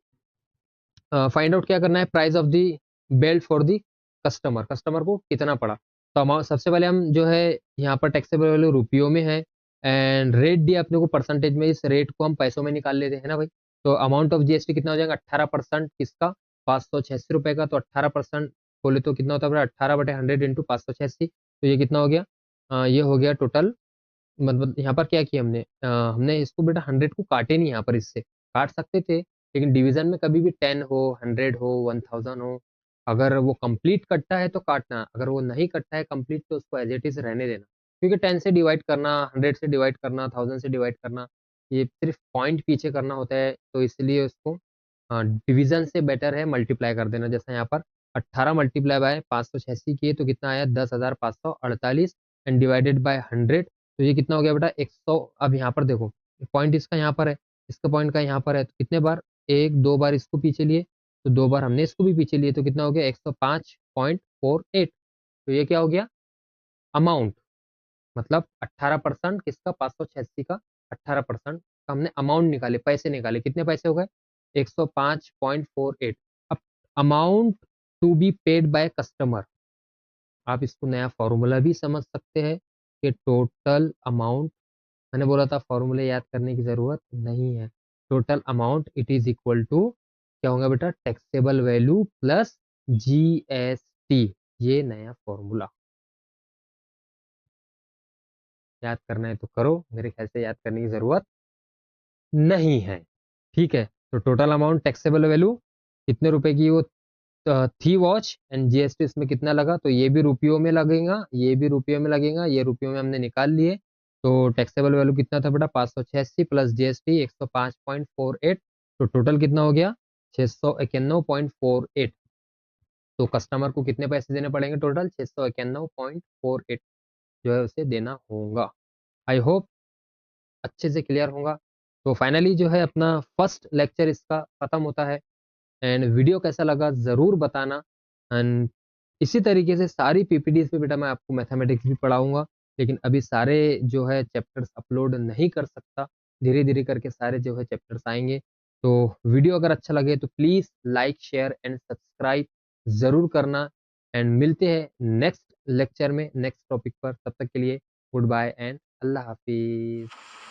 फाइंड आउट क्या करना है, price of the belt for the customer, customer को कितना पड़ा। तो अमाउंट सबसे पहले हम जो है यहाँ पर टैक्सेबल वैल्यू रुपयों में है एंड रेट दिया अपने को परसेंटेज में, इस रेट को हम पैसों में निकाल लेते हैं ना भाई। तो अमाउंट ऑफ जीएसटी कितना हो जाएगा 18% किसका 586 रुपये का, तो 18% बोले तो कितना होता है 18/100 इंटू 586, तो ये कितना हो गया ये हो गया टोटल। मतलब यहाँ पर क्या किया हमने हमने इसको बेटा 100 को काटे नहीं, यहाँ पर इससे काट सकते थे, लेकिन डिवीजन में कभी भी 10 हो 100 हो 1000 हो, अगर वो कंप्लीट कटता है तो काटना, अगर वो नहीं कटता है कंप्लीट तो उसको एज इट इज रहने देना। क्योंकि 10 से डिवाइड करना, 100 से डिवाइड करना, 1000 से डिवाइड करना, ये सिर्फ पॉइंट पीछे करना होता है, तो इसलिए उसको डिवीजन से बेटर है मल्टीप्लाई कर देना। जैसा यहाँ पर 18 मल्टीप्लाई बाय 586 किए तो कितना आया 10,548 एंड डिवाइडेड बाय 100, तो ये कितना हो गया बेटा 100। अब यहाँ पर देखो पॉइंट इसका यहाँ पर है, इसका पॉइंट का यहाँ पर है, तो कितने बार एक दो बार इसको पीछे लिए, तो दो बार हमने इसको भी पीछे लिए, तो कितना हो गया 105.48। तो ये क्या हो गया अमाउंट, मतलब 18% किसका 586 का 18% का हमने अमाउंट निकाले, पैसे निकाले, कितने पैसे हो गए 105.48। अब amount to be paid by customer, आप इसको नया फॉर्मूला भी समझ सकते हैं कि टोटल अमाउंट, मैंने बोला था फॉर्मूले याद करने की जरूरत नहीं है। Total amount it is equal to क्या होगा बेटा, टैक्सेबल वैल्यू प्लस जीएसटी, ये नया फॉर्मूला। याद करना है तो करो, मेरे ख्याल से याद करने की जरूरत नहीं है। ठीक है, तो टोटल अमाउंट टैक्सेबल वैल्यू कितने रुपए की वो थी वॉच, एंड जीएसटी इसमें कितना लगा, तो ये भी रुपयों में लगेगा, ये भी रुपयों में लगेगा, ये रुपयों में हमने निकाल लिए। तो टैक्सेबल वैल्यू कितना था बेटा, 586 प्लस जीएसटी 105.48, तो टोटल कितना हो गया 691.48। तो कस्टमर को कितने पैसे देने पड़ेंगे, टोटल 691.48 जो है उसे देना होगा। आई होप अच्छे से क्लियर होगा। तो फाइनली जो है अपना फर्स्ट लेक्चर इसका खत्म होता है। एंड वीडियो कैसा लगा ज़रूर बताना। एंड इसी तरीके से सारी पीपीडीज पे बेटा मैं आपको मैथमेटिक्स भी पढ़ाऊंगा, लेकिन अभी सारे जो है चैप्टर्स अपलोड नहीं कर सकता, धीरे धीरे करके सारे जो है चैप्टर्स आएंगे। तो वीडियो अगर अच्छा लगे तो please like share and subscribe ज़रूर करना। एंड मिलते हैं नेक्स्ट लेक्चर में नेक्स्ट टॉपिक पर, तब तक के लिए गुड बाय एंड अल्लाह हाफिज़।